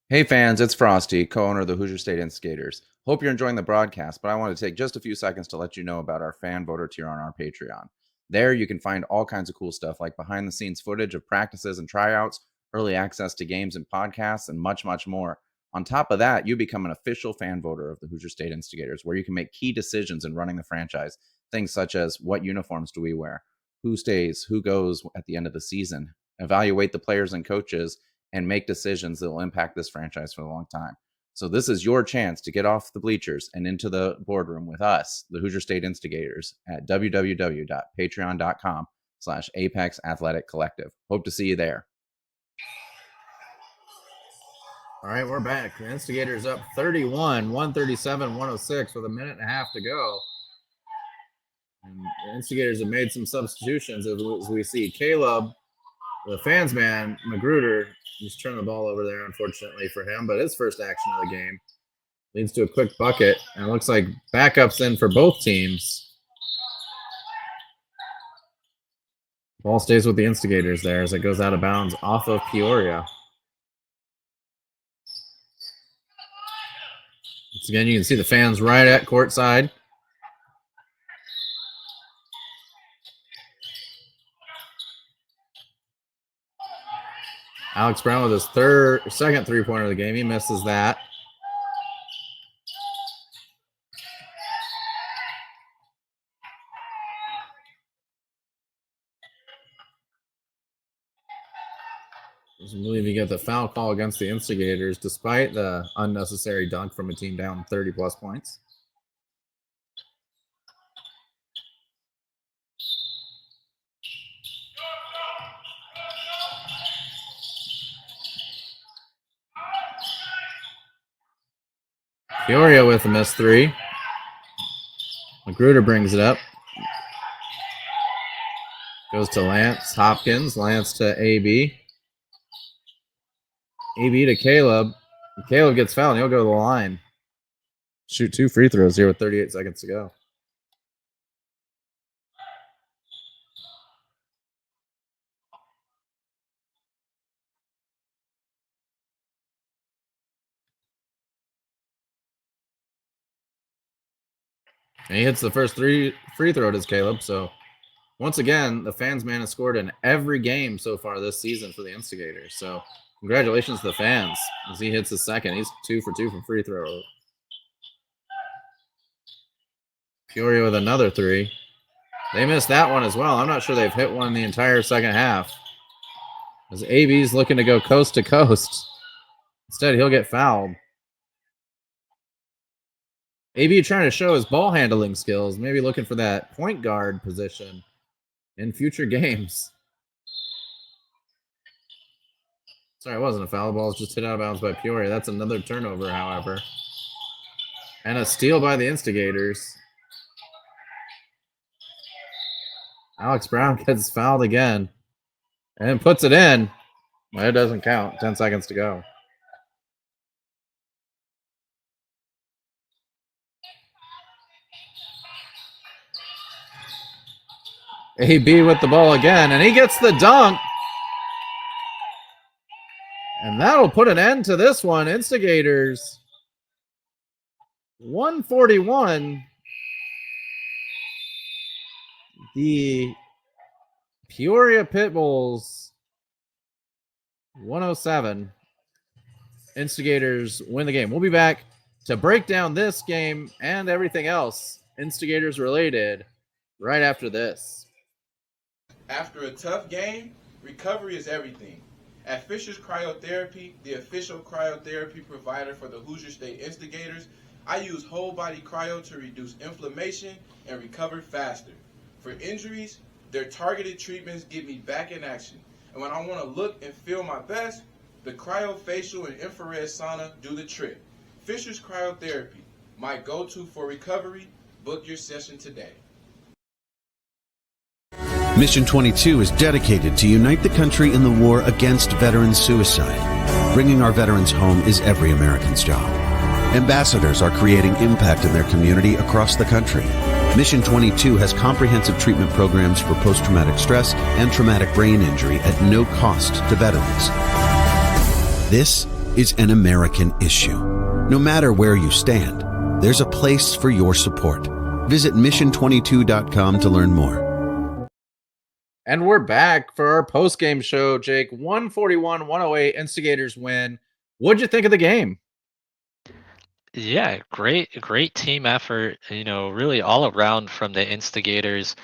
[SPEAKER 1] Hey fans, it's Frosty, co-owner of the Hoosier State Instigators. Hope you're enjoying the broadcast, but I want to take just a few seconds to let you know about our fan voter tier on our Patreon. There you can find all kinds of cool stuff like behind the scenes footage of practices and tryouts, early access to games and podcasts, and much, much more. On top of that, you become an official fan voter of the Hoosier State Instigators, where you can make key decisions in running the franchise. Things such as what uniforms do we wear, who stays, who goes at the end of the season, evaluate the players and coaches, and make decisions that will impact this franchise for a long time. So this is your chance to get off the bleachers and into the boardroom with us, the Hoosier State Instigators, at www.patreon.com/Apex Athletic Collective. Hope to see you there. All right, we're back. The Instigators up 31, 137, 106 with a minute and a half to go. And the Instigators have made some substitutions as we see Caleb, the fans man, Magruder, just turned the ball over there, unfortunately for him, but his first action of the game leads to a quick bucket, and it looks like backups in for both teams. Ball stays with the Instigators there as it goes out of bounds off of Peoria. Once again, you can see the fans right at courtside. Alex Brown with his second three-pointer of the game. He misses that. I believe you get the foul call against the Instigators despite the unnecessary dunk from a team down 30-plus points. Peoria with a missed three. Magruder brings it up. Goes to Lance Hopkins. Lance to AB. AB to Caleb. Caleb gets fouled, and he'll go to the line. Shoot 2 free throws here with 38 seconds to go. And he hits the first free throw, does Caleb. So once again, the fans man has scored in every game so far this season for the Instigators. So congratulations to the fans as he hits his second. He's 2 for 2 from free throw. Peoria with another three. They missed that one as well. I'm not sure they've hit one the entire second half. As AB's looking to go coast to coast. Instead, he'll get fouled. AB trying to show his ball handling skills, maybe looking for that point guard position in future games. Sorry, it wasn't a foul. The ball was just hit out of bounds by Peoria. That's another turnover, however. And a steal by the Instigators. Alex Brown gets fouled again and puts it in. Well, it doesn't count. 10 seconds to go. AB with the ball again, and he gets the dunk. And that'll put an end to this one. Instigators 141. The Peoria Pitbulls 107. Instigators win the game. We'll be back to break down this game and everything else Instigators related right after this.
[SPEAKER 4] After a tough game, recovery is everything. At Fisher's Cryotherapy, the official cryotherapy provider for the Hoosier State Instigators, I use whole body cryo to reduce inflammation and recover faster. For injuries, their targeted treatments get me back in action. And when I want to look and feel my best, the cryofacial and infrared sauna do the trick. Fisher's Cryotherapy, my go-to for recovery. Book your session today.
[SPEAKER 3] Mission 22 is dedicated to unite the country in the war against veteran suicide. Bringing our veterans home is every American's job. Ambassadors are creating impact in their community across the country. Mission 22 has comprehensive treatment programs for post-traumatic stress and traumatic brain injury at no cost to veterans. This is an American issue. No matter where you stand, there's a place for your support. Visit mission22.com to learn more.
[SPEAKER 1] And we're back for our post-game show, Jake. 141-108, Instigators win. What'd you think of the game?
[SPEAKER 2] Yeah, great team effort, really all around from the Instigators.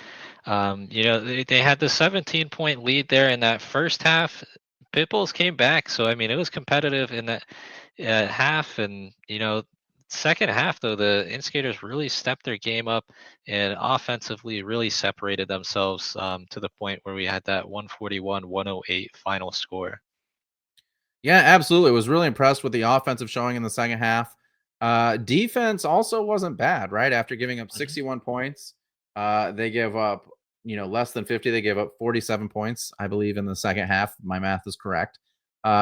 [SPEAKER 2] They had the 17-point lead there in that first half. Pitbulls came back, so I mean, it was competitive in that half, and second half though, the Instigators really stepped their game up and offensively really separated themselves to the point where we had that 141-108 final score.
[SPEAKER 1] Yeah, absolutely. Was really impressed with the offensive showing in the second half. Defense also wasn't bad, right? After giving up 61 points, they give up, less than 50. They gave up 47 points, I believe, in the second half. My math is correct,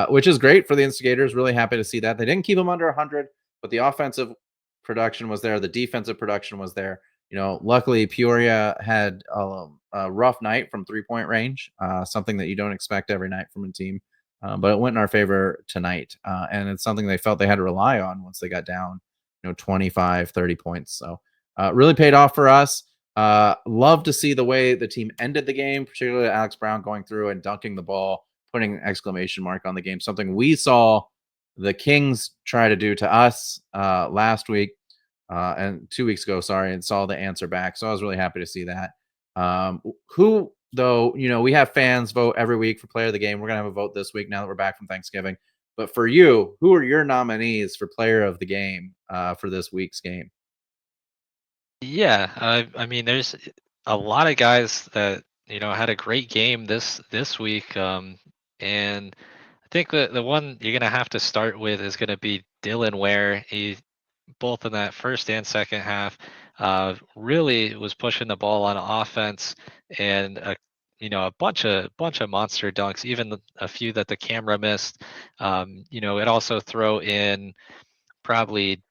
[SPEAKER 1] which is great for the Instigators. Really happy to see that. They didn't keep them under 100, but the offensive production was there. The defensive production was there. Luckily, Peoria had a rough night from 3-point range, something that you don't expect every night from a team. But it went in our favor tonight. And it's something they felt they had to rely on once they got down, 25, 30 points. So really paid off for us. Love to see the way the team ended the game, particularly Alex Brown going through and dunking the ball, putting an exclamation mark on the game, something we saw the Kings try to do to us last week and 2 weeks ago, and saw the answer back. So I was really happy to see that. Though, we have fans vote every week for player of the game. We're going to have a vote this week now that we're back from Thanksgiving. But for you, who are your nominees for player of the game for this week's game?
[SPEAKER 2] Yeah, I mean, there's a lot of guys that had a great game this week, and I think the one you're gonna have to start with is gonna be Dylan Ware. He both in that first and second half really was pushing the ball on offense, and a bunch of monster dunks, even a few that the camera missed. It also throw in probably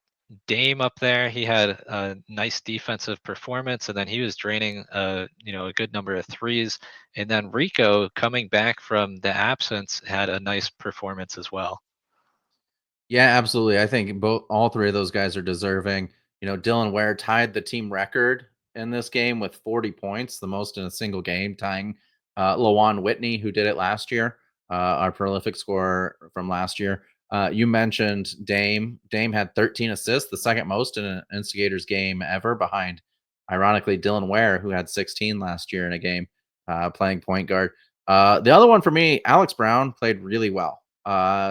[SPEAKER 2] Dame up there. He had a nice defensive performance, and then he was draining a good number of threes. And then Rico, coming back from the absence, had a nice performance as well.
[SPEAKER 1] Yeah, absolutely. I think all three of those guys are deserving. Dylan Ware tied the team record in this game with 40 points, the most in a single game, tying Lawan Whitney, who did it last year, our prolific scorer from last year. You mentioned Dame. Dame had 13 assists, the second most in an Instigators game ever, behind, ironically, Dylan Ware, who had 16 last year in a game playing point guard. The other one for me, Alex Brown, played really well.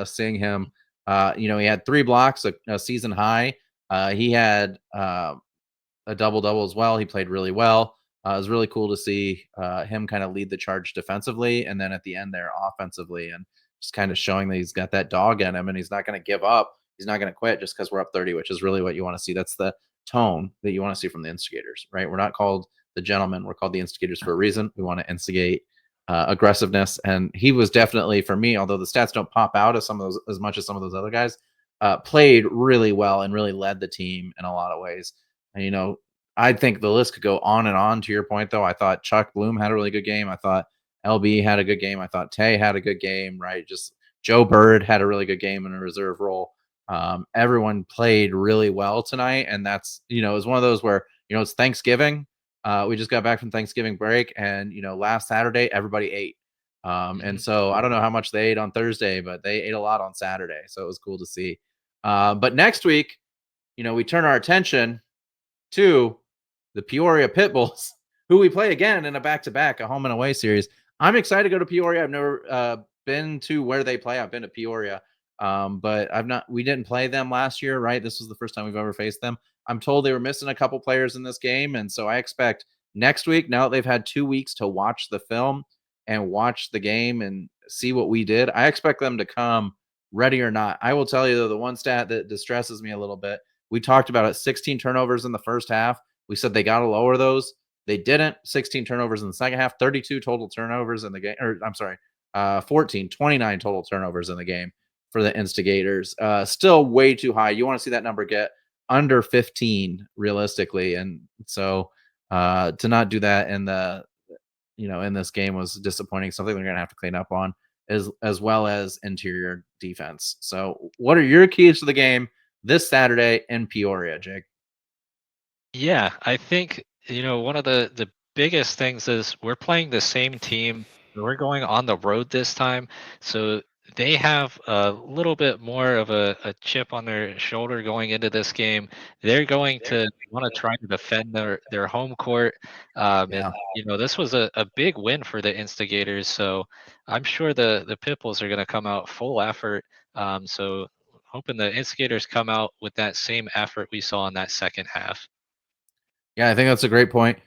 [SPEAKER 1] Seeing him, he had 3 blocks, a season high. He had a double-double as well. He played really well. It was really cool to see him kind of lead the charge defensively, and then at the end there offensively, and just kind of showing that he's got that dog in him and he's not going to give up. He's not going to quit just because we're up 30, which is really what you want to see. That's the tone that you want to see from the Instigators, right? We're not called the gentlemen. We're called the Instigators for a reason. We want to instigate aggressiveness. And he was definitely, for me, although the stats don't pop out as much as some of those other guys, played really well and really led the team in a lot of ways. And, I think the list could go on and on. To your point, though, I thought Chuck Bloom had a really good game. I thought LB had a good game. I thought Tay had a good game. Right, just Joe Bird had a really good game in a reserve role. Everyone played really well tonight, and that's it was one of those where it's Thanksgiving. We just got back from Thanksgiving break, and last Saturday everybody ate. And so I don't know how much they ate on Thursday, but they ate a lot on Saturday, so it was cool to see. But next week, we turn our attention to the Peoria Pitbulls, who we play again in a back-to-back, a home and away series. I'm excited to go to Peoria. I've never been to where they play. I've been to Peoria, but I've not. We didn't play them last year, right? This was the first time we've ever faced them. I'm told they were missing a couple players in this game, and so I expect next week. Now that they've had 2 weeks to watch the film and watch the game and see what we did, I expect them to come ready or not. I will tell you though, the one stat that distresses me a little bit. We talked about it, 16 turnovers in the first half. We said they got to lower those. They didn't. 16 turnovers in the second half, 32 total turnovers in the game. Or I'm sorry, 29 total turnovers in the game for the Instigators. Still way too high. You want to see that number get under 15 realistically. And so to not do that in in this game was disappointing. Something they're going to have to clean up on as well as interior defense. So what are your keys to the game this Saturday in Peoria, Jake?
[SPEAKER 2] Yeah, I think, one of the biggest things is we're playing the same team. We're going on the road this time. So they have a little bit more of a chip on their shoulder going into this game. They're going to want to try to defend their home court.
[SPEAKER 1] Yeah.
[SPEAKER 2] This was a big win for the Instigators. So I'm sure the Pitbulls are going to come out full effort. So hoping the Instigators come out with that same effort we saw in that second half.
[SPEAKER 1] Yeah, I think that's a great point.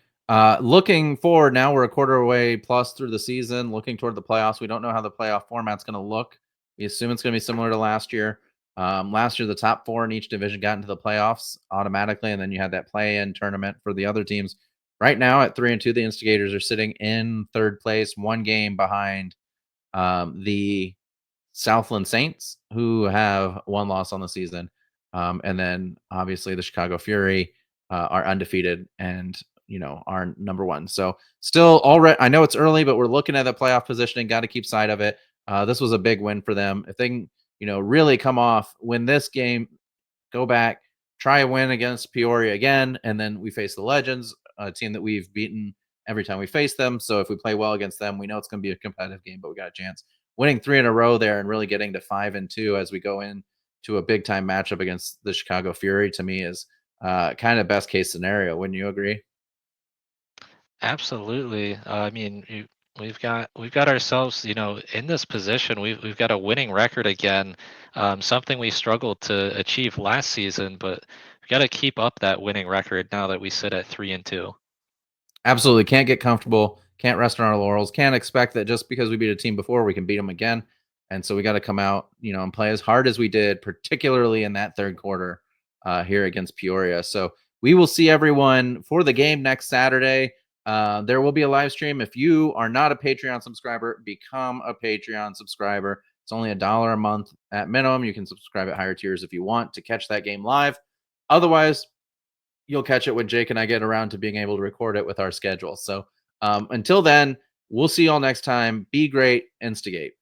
[SPEAKER 1] Looking forward now, we're a quarter away plus through the season, looking toward the playoffs. We don't know how the playoff format's going to look. We assume it's going to be similar to last year. Last year, the top 4 in each division got into the playoffs automatically, and then you had that play-in tournament for the other teams. Right now, at 3-2, the Instigators are sitting in third place, 1 game behind the Southland Saints, who have 1 loss on the season. And then obviously the Chicago Fury are undefeated and are number 1. So still already, I know it's early, but we're looking at the playoff positioning. Got to keep sight of it. This was a big win for them. If they can, really come off, win this game, go back, try a win against Peoria again, and then we face the Legends, a team that we've beaten every time we face them. So if we play well against them, we know it's going to be a competitive game, but we got a chance. Winning 3 in a row there and really getting to 5-2 as we go in to a big time matchup against the Chicago Fury, to me, is kind of best case scenario. Wouldn't you agree?
[SPEAKER 2] Absolutely. I mean, we've got ourselves, in this position. We've got a winning record again. Something we struggled to achieve last season, but we've got to keep up that winning record now that we sit at 3-2.
[SPEAKER 1] Absolutely. Can't get comfortable. Can't rest on our laurels. Can't expect that just because we beat a team before, we can beat them again. And so we got to come out, and play as hard as we did, particularly in that third quarter here against Peoria. So we will see everyone for the game next Saturday. There will be a live stream. If you are not a Patreon subscriber, become a Patreon subscriber. It's only $1 a month at minimum. You can subscribe at higher tiers if you want to catch that game live. Otherwise, you'll catch it when Jake and I get around to being able to record it with our schedule. So until then, we'll see y'all next time. Be great, instigate.